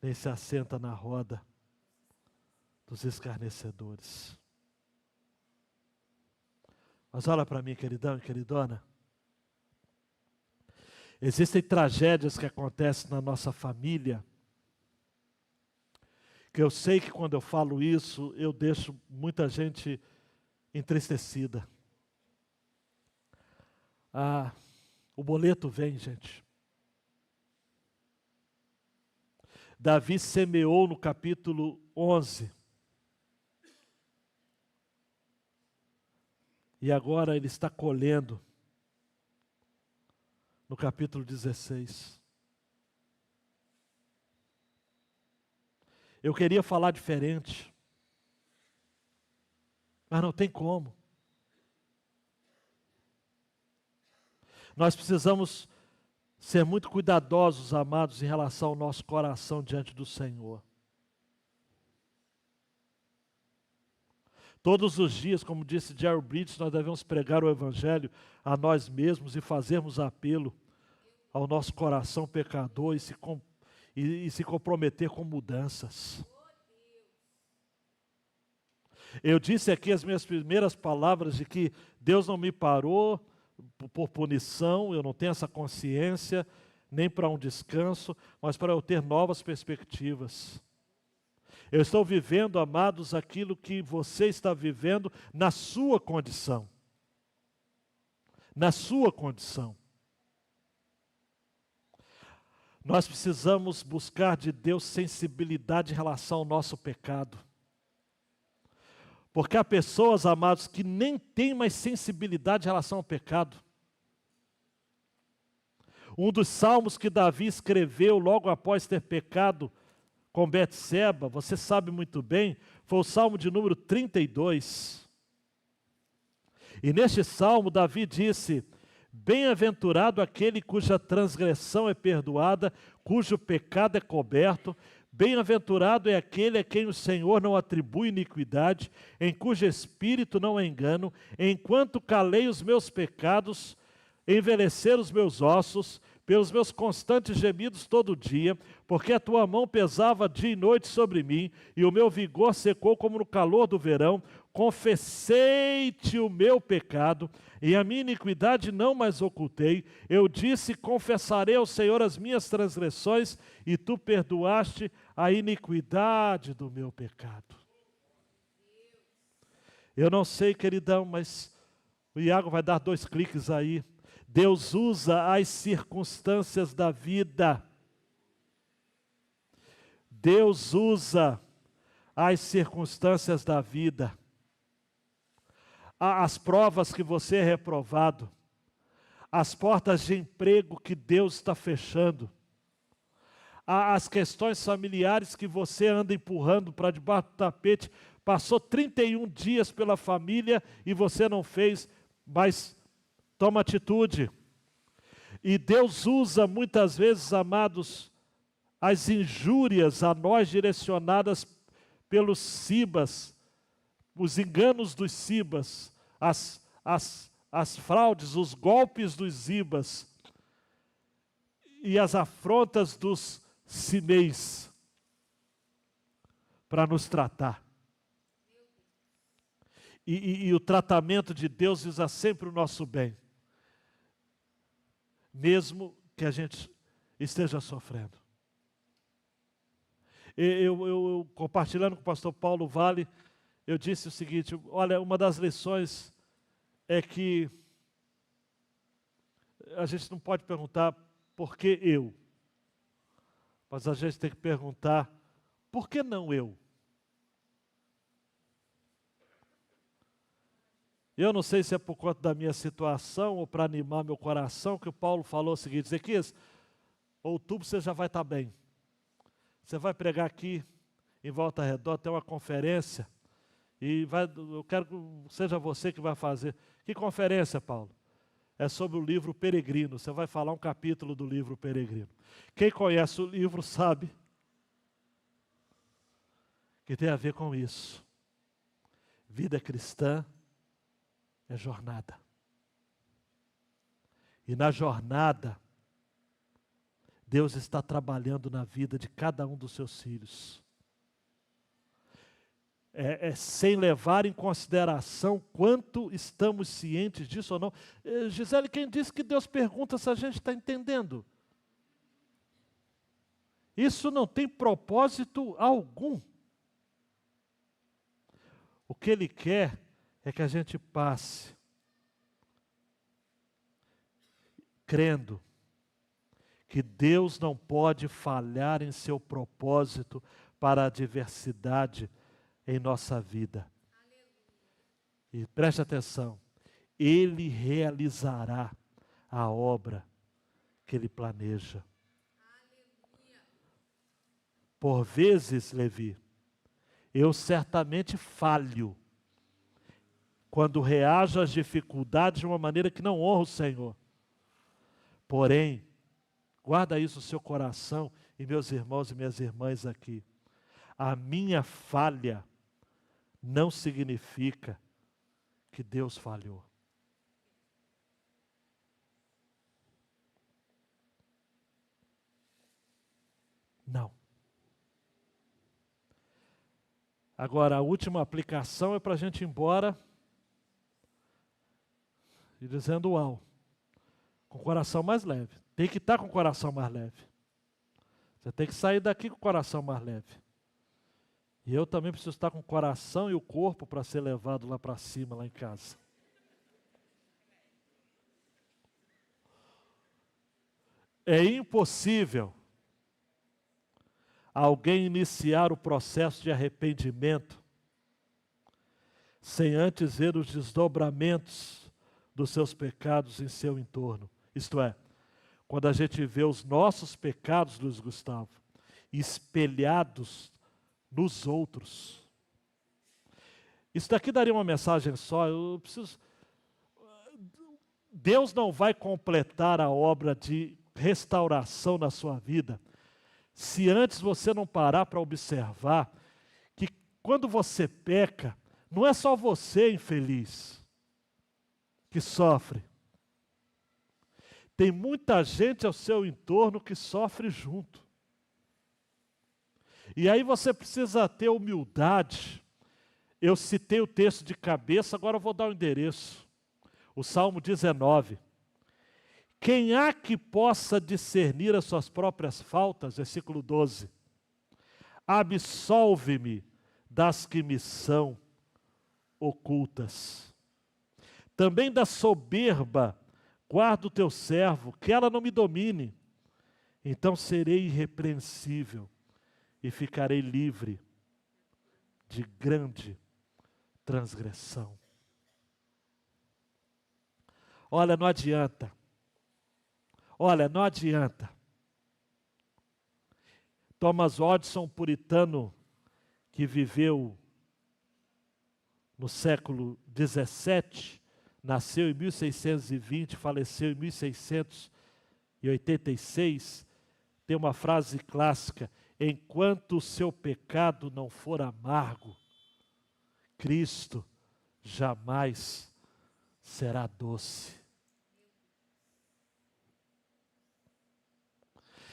nem se assenta na roda dos escarnecedores. Mas olha para mim, queridão e queridona. Existem tragédias que acontecem na nossa família, que eu sei que quando eu falo isso, eu deixo muita gente entristecida. O boleto vem, gente. Davi semeou no capítulo 11. E agora ele está colhendo no capítulo 16. Eu queria falar diferente, mas não tem como. Nós precisamos ser muito cuidadosos, amados, em relação ao nosso coração diante do Senhor. Todos os dias, como disse Jerry Bridges, nós devemos pregar o Evangelho a nós mesmos e fazermos apelo ao nosso coração pecador e se comprometer com mudanças. Eu disse aqui as minhas primeiras palavras de que Deus não me parou por punição, eu não tenho essa consciência, nem para um descanso, mas para eu ter novas perspectivas. Eu estou vivendo, amados, aquilo que você está vivendo na sua condição. Na sua condição. Nós precisamos buscar de Deus sensibilidade em relação ao nosso pecado. Porque há pessoas, amados, que nem têm mais sensibilidade em relação ao pecado. Um dos salmos que Davi escreveu logo após ter pecado com Betseba, você sabe muito bem, foi o salmo de número 32. E neste salmo Davi disse: bem-aventurado aquele cuja transgressão é perdoada, cujo pecado é coberto. Bem-aventurado é aquele a quem o Senhor não atribui iniquidade, em cujo espírito não há engano. Enquanto calei os meus pecados, envelheceram os meus ossos, pelos meus constantes gemidos todo dia, porque a tua mão pesava dia e noite sobre mim, e o meu vigor secou como no calor do verão. Confessei-te o meu pecado, e a minha iniquidade não mais ocultei. Eu disse: confessarei ao Senhor as minhas transgressões, e tu perdoaste a iniquidade do meu pecado. Eu não sei, queridão, mas o Iago vai dar 2 cliques aí. Deus usa as circunstâncias da vida. Deus usa as circunstâncias da vida. As provas que você é reprovado. As portas de emprego que Deus está fechando. As questões familiares que você anda empurrando para debaixo do tapete. Passou 31 dias pela família e você não fez, mas toma atitude. E Deus usa muitas vezes, amados, as injúrias a nós direcionadas pelos cibas, os enganos dos cibas, as fraudes, os golpes dos zibas e as afrontas dos cimeis para nos tratar. E o tratamento de Deus visa sempre o nosso bem, mesmo que a gente esteja sofrendo. Eu compartilhando com o pastor Paulo Vale, eu disse o seguinte: olha, uma das lições é que a gente não pode perguntar por que eu, mas a gente tem que perguntar por que não eu? Eu não sei se é por conta da minha situação ou para animar meu coração, que o Paulo falou o seguinte: Zequias, outubro você já vai estar bem. Você vai pregar aqui em Volta Redonda, tem uma conferência, e eu quero que seja você que vai fazer. Que conferência, Paulo? É sobre o livro Peregrino. Você vai falar um capítulo do livro Peregrino. Quem conhece o livro sabe que tem a ver com isso. Vida cristã é jornada. E na jornada, Deus está trabalhando na vida de cada um dos seus filhos. Sem levar em consideração quanto estamos cientes disso ou não. Gisele, quem disse que Deus pergunta se a gente está entendendo? Isso não tem propósito algum. O que Ele quer é que a gente passe crendo que Deus não pode falhar em seu propósito para a adversidade em nossa vida. E preste atenção, Ele realizará a obra que Ele planeja. Por vezes, Levi, eu certamente falho quando reajo às dificuldades de uma maneira que não honra o Senhor. Porém, guarda isso no seu coração, e meus irmãos e minhas irmãs aqui. A minha falha não significa que Deus falhou. Não. Agora, a última aplicação é para a gente ir embora e dizendo uau, com o coração mais leve. Tem que estar com o coração mais leve. Você tem que sair daqui com o coração mais leve. E eu também preciso estar com o coração e o corpo para ser levado lá para cima, lá em casa. É impossível alguém iniciar o processo de arrependimento sem antes ver os desdobramentos dos seus pecados em seu entorno. Isto é, quando a gente vê os nossos pecados, Luiz Gustavo, espelhados nos outros. Isso daqui daria uma mensagem só. Deus não vai completar a obra de restauração na sua vida se antes você não parar para observar que quando você peca, não é só você infeliz que sofre. Tem muita gente ao seu entorno que sofre junto. E aí você precisa ter humildade. Eu citei o texto de cabeça, agora eu vou dar o endereço. O Salmo 19. Quem há que possa discernir as suas próprias faltas? Versículo 12. Absolve-me das que me são ocultas. Também da soberba, guarda o teu servo, que ela não me domine. Então serei irrepreensível e ficarei livre de grande transgressão. Olha, não adianta. Olha, não adianta. Thomas Watson, puritano que viveu no século 17, nasceu em 1620, faleceu em 1686, tem uma frase clássica: enquanto o seu pecado não for amargo, Cristo jamais será doce.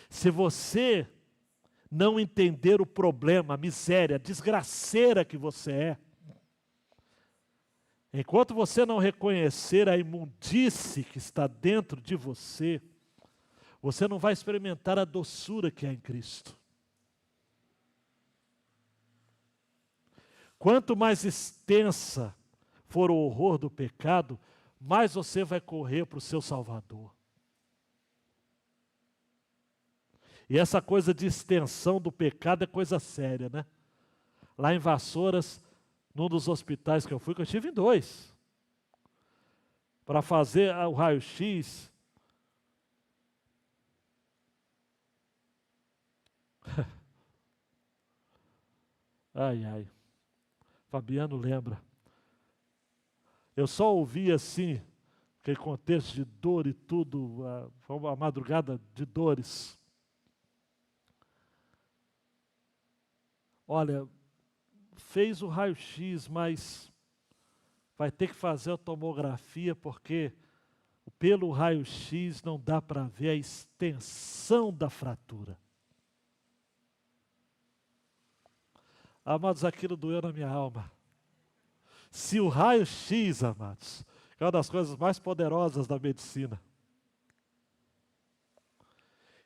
Se você não entender o problema, a miséria, a desgraceira que você é, enquanto você não reconhecer a imundície que está dentro de você, você não vai experimentar a doçura que há em Cristo. Quanto mais extensa for o horror do pecado, mais você vai correr para o seu Salvador. E essa coisa de extensão do pecado é coisa séria, né? Lá em Vassouras, num dos hospitais que eu fui, que eu estive em 2, para fazer o raio-x. Ai, ai. Fabiano lembra. Eu só ouvi assim, aquele contexto de dor e tudo, foi uma madrugada de dores. Olha, fez o raio-x, mas vai ter que fazer a tomografia, porque pelo raio-x não dá para ver a extensão da fratura. Amados, aquilo doeu na minha alma. Se o raio-x, amados, é uma das coisas mais poderosas da medicina.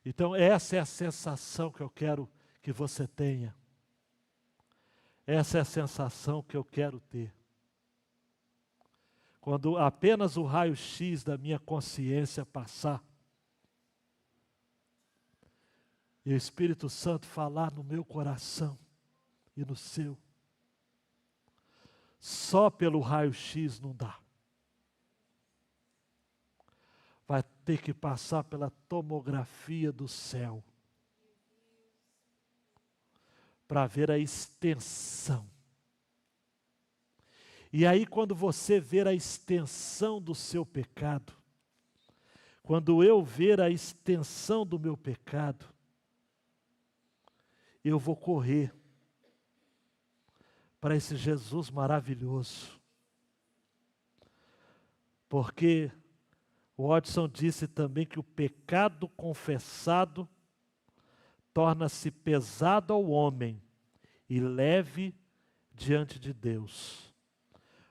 Então essa é a sensação que eu quero que você tenha. Essa é a sensação que eu quero ter. Quando apenas o raio-x da minha consciência passar, e o Espírito Santo falar no meu coração e no seu, só pelo raio-x não dá. Vai ter que passar pela tomografia do céu, para ver a extensão. E aí, quando você ver a extensão do seu pecado, quando eu ver a extensão do meu pecado, eu vou correr para esse Jesus maravilhoso. Porque o Watson disse também que o pecado confessado torna-se pesado ao homem e leve diante de Deus.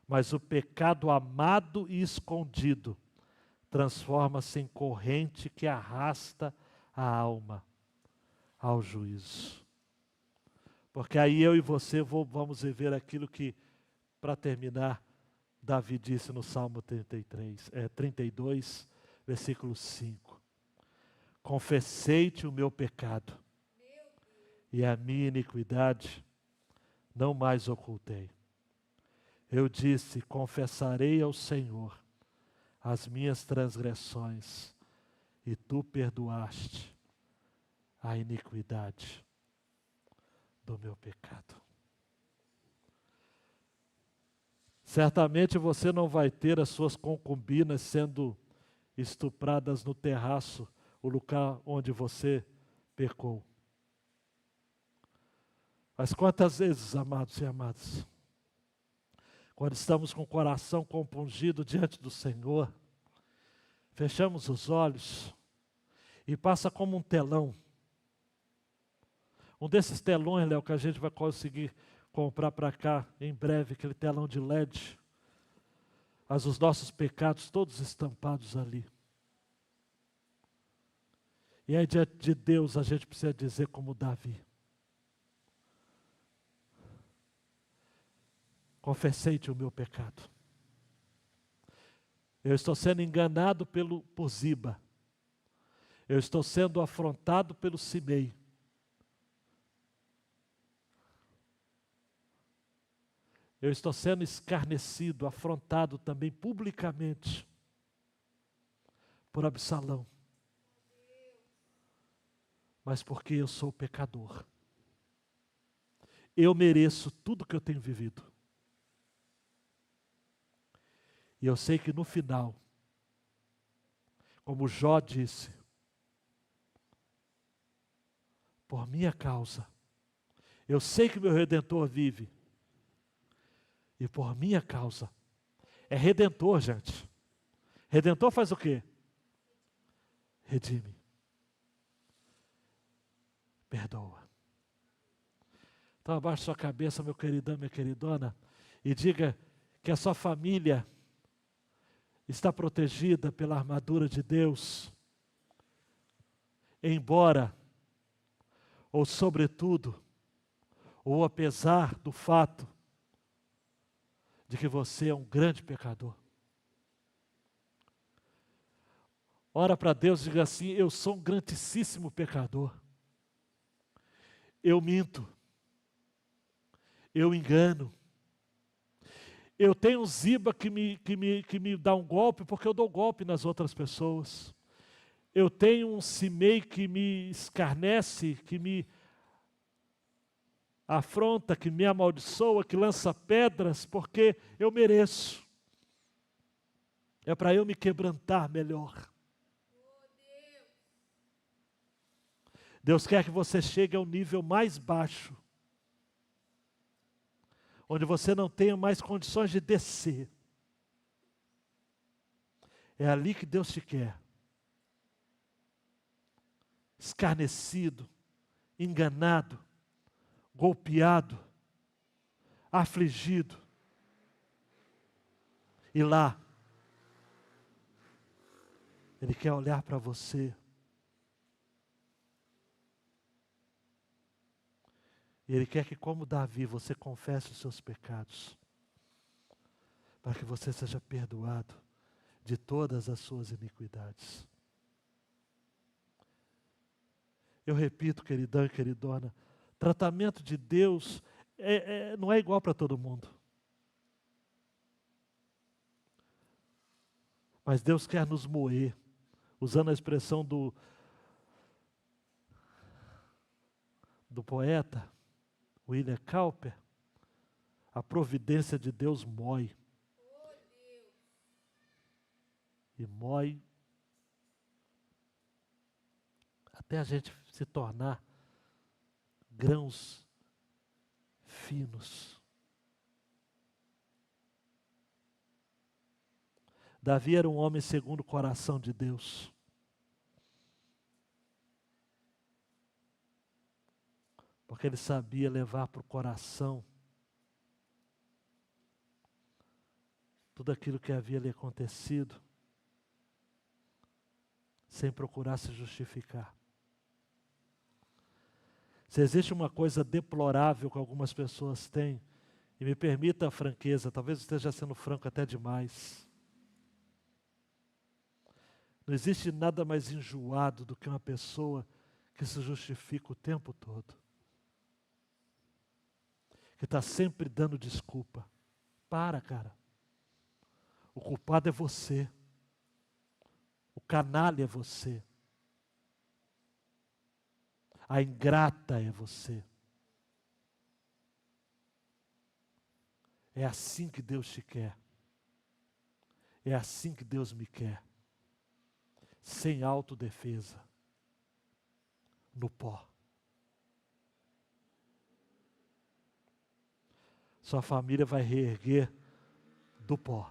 Mas o pecado amado e escondido transforma-se em corrente que arrasta a alma ao juízo. Porque aí eu e você vamos viver aquilo que, para terminar, Davi disse no Salmo 32, versículo 5. Confessei-te o meu pecado, e a minha iniquidade não mais ocultei. Eu disse, confessarei ao Senhor as minhas transgressões, e tu perdoaste a iniquidade do meu pecado. Certamente você não vai ter as suas concubinas sendo estupradas no terraço, o lugar onde você pecou. Mas quantas vezes, amados e amadas, quando estamos com o coração compungido diante do Senhor, Fechamos os olhos e passa como um telão. Um desses telões, Léo, que a gente vai conseguir comprar para cá em breve, aquele telão de LED. Mas os nossos pecados todos estampados ali. E aí diante de Deus a gente precisa dizer como Davi. Confessei-te o meu pecado. Eu estou sendo enganado por Ziba. Eu estou sendo afrontado pelo Simei. Eu estou sendo escarnecido, afrontado também publicamente por Absalão. Mas porque eu sou pecador. Eu mereço tudo que eu tenho vivido. E eu sei que no final, como Jó disse, por minha causa, eu sei que meu Redentor vive. E por minha causa, é Redentor, gente. Redentor faz o quê? Redime. Perdoa. Então abaixe sua cabeça, meu queridão, minha queridona, e diga que a sua família está protegida pela armadura de Deus, embora, ou sobretudo, ou apesar do fato de que você é um grande pecador. Ora para Deus e diga assim: eu sou um grandíssimo pecador. Eu minto. Eu engano. Eu tenho um Ziba que me dá um golpe porque eu dou golpe nas outras pessoas. Eu tenho um Simei que me escarnece, que me afronta, que me amaldiçoa, que lança pedras porque eu mereço. É para eu me quebrantar melhor. Deus quer que você chegue ao nível mais baixo, onde você não tenha mais condições de descer. É ali que Deus te quer. Escarnecido, enganado, golpeado, afligido. E lá, Ele quer olhar para você. E Ele quer que, como Davi, você confesse os seus pecados, para que você seja perdoado de todas as suas iniquidades. Eu repito, queridão e queridona, tratamento de Deus não é igual para todo mundo. Mas Deus quer nos moer, usando a expressão do poeta William Cowper, a providência de Deus mói. E mói até a gente se tornar grãos finos. Davi era um homem segundo o coração de Deus. Porque ele sabia levar para o coração tudo aquilo que havia lhe acontecido, sem procurar se justificar. Se existe uma coisa deplorável que algumas pessoas têm, e me permita a franqueza, talvez esteja sendo franco até demais. Não existe nada mais enjoado do que uma pessoa que se justifica o tempo todo. Que está sempre dando desculpa. Para, cara. O culpado é você. O canalha é você. A ingrata é você. É assim que Deus te quer. É assim que Deus me quer. Sem autodefesa. No pó. Sua família vai reerguer do pó.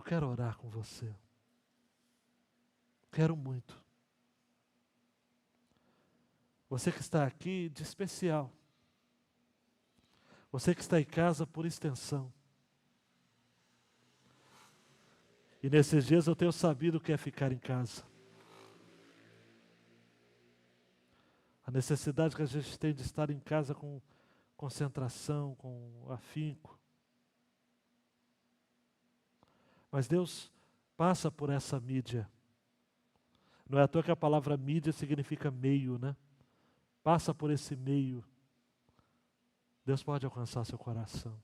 Eu quero orar com você. Quero muito. Você que está aqui de especial. Você que está em casa por extensão. E nesses dias eu tenho sabido o que é ficar em casa. A necessidade que a gente tem de estar em casa com concentração, com afinco. Mas Deus passa por essa mídia. Não é à toa que a palavra mídia significa meio, né? Passa por esse meio. Deus pode alcançar seu coração.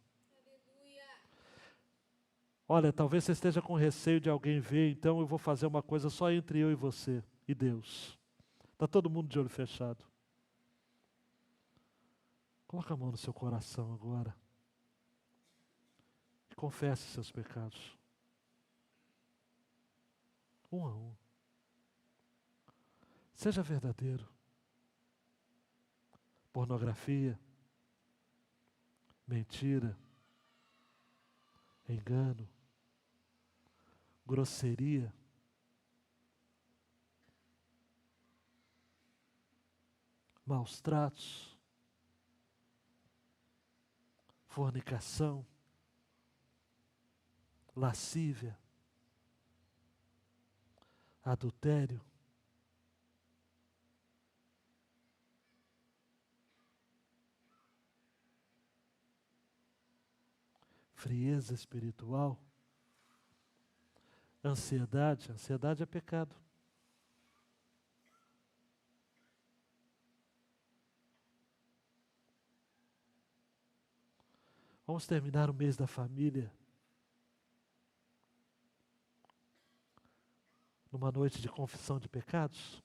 Olha, talvez você esteja com receio de alguém ver, então eu vou fazer uma coisa só entre eu e você e Deus. Está todo mundo de olho fechado. Coloca a mão no seu coração agora. E confesse seus pecados. Um a um. Seja verdadeiro. Pornografia, mentira, engano, grosseria, maus tratos, fornicação, lascívia, adultério, frieza espiritual, ansiedade. Ansiedade é pecado. Vamos terminar o mês da família numa noite de confissão de pecados.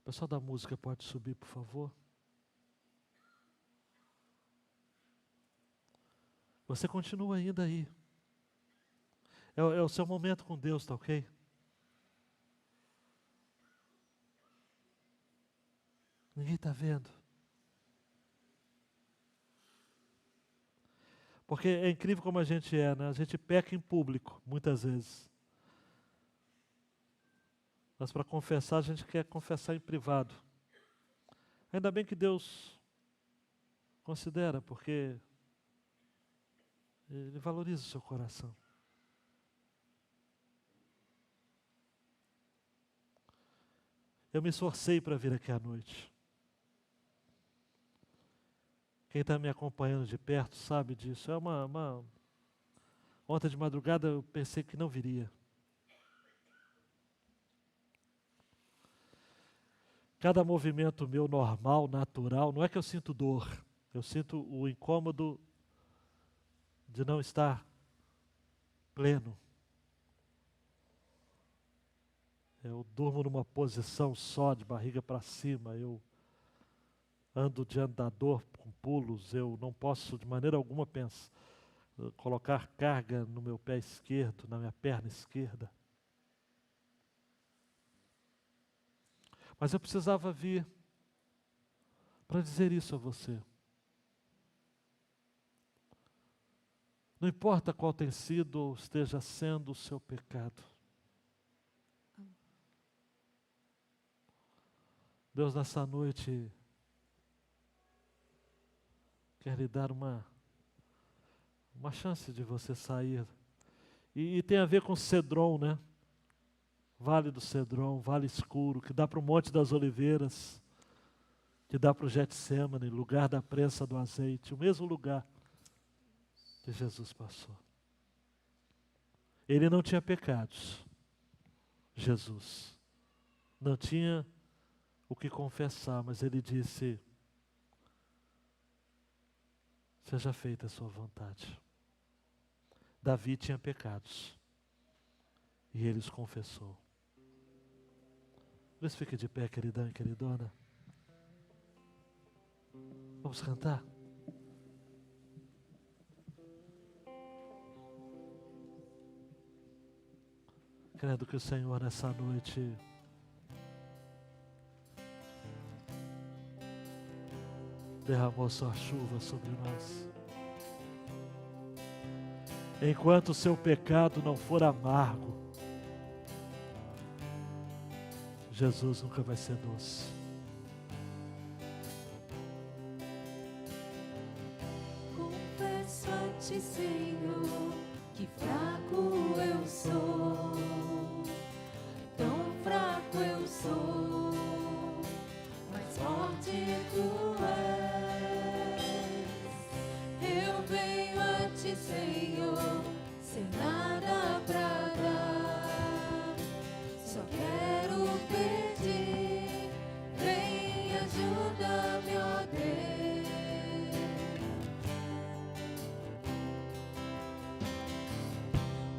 O pessoal da música pode subir, por favor. Você continua ainda aí. É o seu momento com Deus, tá ok? Ninguém está vendo. Porque é incrível como a gente é, né? A gente peca em público, muitas vezes. Mas para confessar, a gente quer confessar em privado. Ainda bem que Deus considera, porque Ele valoriza o seu coração. Eu me esforcei para vir aqui à noite. Quem está me acompanhando de perto sabe disso. Ontem de madrugada eu pensei que não viria. Cada movimento meu normal, natural, não é que eu sinto dor. Eu sinto o incômodo de não estar pleno. Eu durmo numa posição só, de barriga para cima. Eu ando de andador com pulos. Eu não posso de maneira alguma colocar carga no meu pé esquerdo, na minha perna esquerda. Mas eu precisava vir para dizer isso a você. Não importa qual tem sido ou esteja sendo o seu pecado. Deus nessa noite quer lhe dar uma chance de você sair. E tem a ver com Cedron, né? Vale do Cedron, vale escuro, que dá para o Monte das Oliveiras, que dá para o Getsemane, lugar da prensa do azeite, o mesmo lugar que Jesus passou. Ele não tinha pecados, Jesus. Não tinha o que confessar, mas ele disse: seja feita a sua vontade. Davi tinha pecados e ele os confessou. Vê se fica de pé, queridão e queridona. Vamos cantar? Crendo que o Senhor nessa noite derramou sua chuva sobre nós. enquanto o seu pecado não for amargo, Jesus nunca vai ser doce. Confesso a ti, Senhor, que fraco eu sou, tão fraco eu sou, mas forte tu és. Eu venho a ti, Senhor, sem nada pra dar, só quero pedir, vem ajuda-me, ó Deus.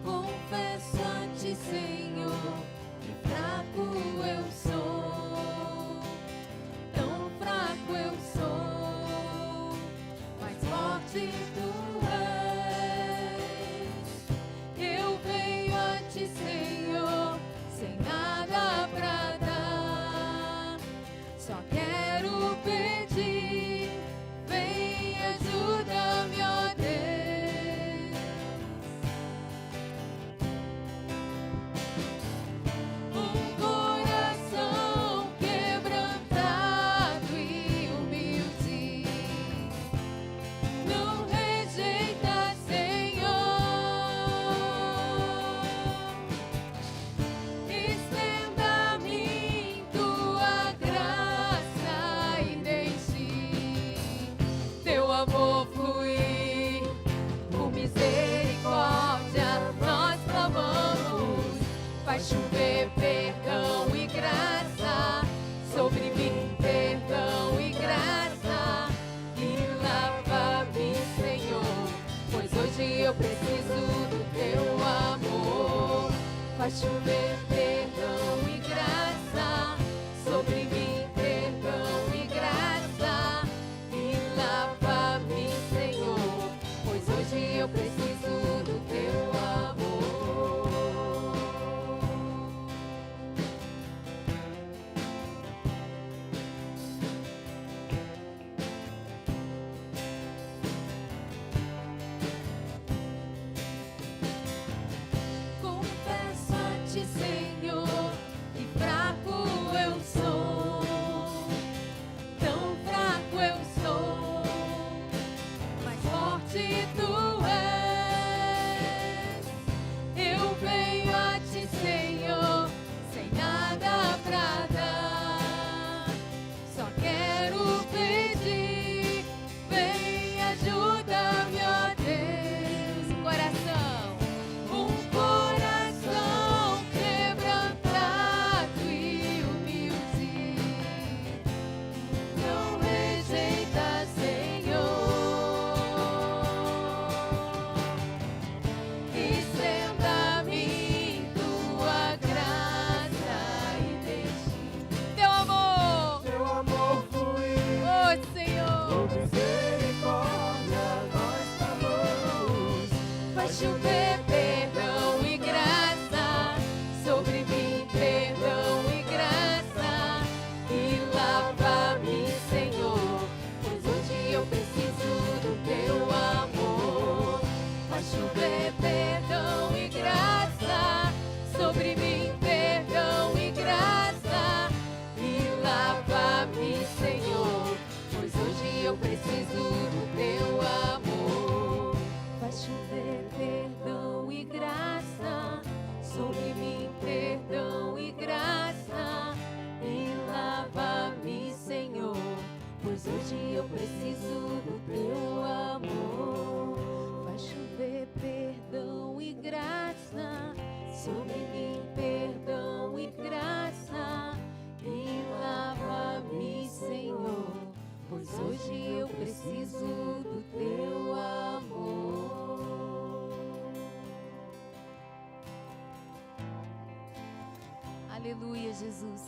Confesso a ti, Senhor, que fraco eu sou, tão fraco eu sou, mas forte tu és. Eu venho a ti, Senhor, sem nada pra dar, só quero pedir, vem ajuda-me, ó Deus. Um coração quebrantado e humilde, não rejeita, Senhor. Estenda a mim tua graça e deixe teu amor fluir. Com misericórdia nós clamamos, faz chover perdão e graça sobre mim, perdão e graça, e lava-me, Senhor, pois hoje eu preciso do teu amor. Faz chover perdão e graça sobre mim, perdão e graça, e lava-me, Senhor, pois hoje eu preciso do teu amor. Confesso a ti, Senhor, que fraco eu sou, tão fraco eu sou, mas forte tu és. Eu venho a ti, Senhor, sem nada pra dar, só quero pedir, vem ajuda-me, ó Deus. Um coração quebrantado e humilde, não rejeita, Senhor. Estenda a mim tua graça e deixe teu amor fluir. Oh, Senhor, com misericórdia nós clamamos, faz chover perdão e graça sobre mim, perdão e graça, e lava-me, Senhor, pois hoje eu preciso do teu amor. Faz chover perdão e graça sobre mim, perdão e graça, e lava-me, Senhor, pois hoje eu preciso do teu amor. Faz chover perdão e graça sobre mim, perdão e graça, e lava-me, Senhor, pois hoje eu preciso do teu amor. Faz chover perdão e graça sobre mim, perdão e graça, e lava-me, Senhor, pois hoje eu preciso do teu amor. Aleluia, Jesus.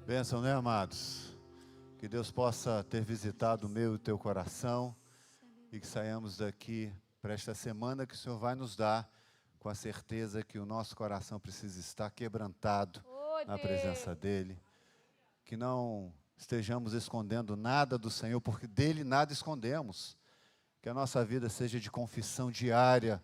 Bênção, né, amados? Que Deus possa ter visitado o meu e o teu coração e que saiamos daqui para esta semana que o Senhor vai nos dar com a certeza que o nosso coração precisa estar quebrantado Oh, na Deus. presença dEle, que não estejamos escondendo nada do Senhor, porque dEle nada escondemos, que a nossa vida seja de confissão diária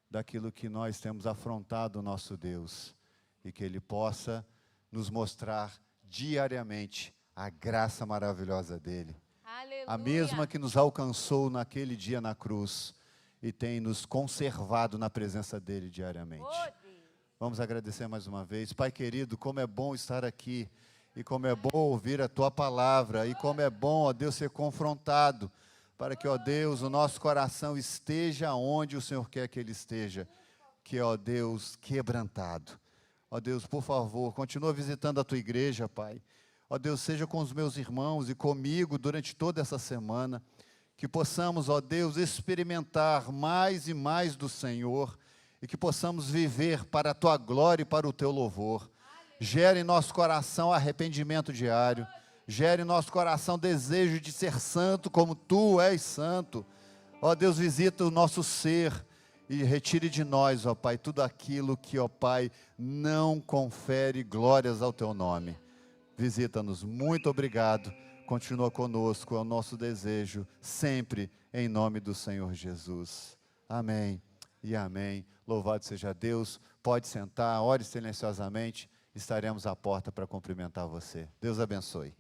daquilo que nós temos afrontado o nosso Deus, e que Ele possa nos mostrar diariamente a graça maravilhosa dEle, Aleluia. a mesma que nos alcançou naquele dia na cruz, e tem nos conservado na presença dEle diariamente. Oh, Deus. Vamos agradecer mais uma vez. Pai querido, como é bom estar aqui, e como é bom ouvir a Tua palavra, e como é bom, ó Deus, ser confrontado, para que, ó Deus, o nosso coração esteja onde o Senhor quer que ele esteja, que, ó Deus, quebrantado. Ó Deus, por favor, continua visitando a Tua igreja, Pai. Ó Deus, seja com os meus irmãos e comigo durante toda essa semana, que possamos, ó Deus, experimentar mais e mais do Senhor, e que possamos viver para a Tua glória e para o Teu louvor. Gere em nosso coração arrependimento diário, gere em nosso coração desejo de ser santo como Tu és santo. Ó Deus, visita o nosso ser e retire de nós, ó Pai, tudo aquilo que, ó Pai, não confere glórias ao Teu nome. Visita-nos, muito obrigado, continua conosco, é o nosso desejo, sempre em nome do Senhor Jesus. Amém e amém. Louvado seja Deus. Pode sentar, ore silenciosamente, estaremos à porta para cumprimentar você. Deus abençoe.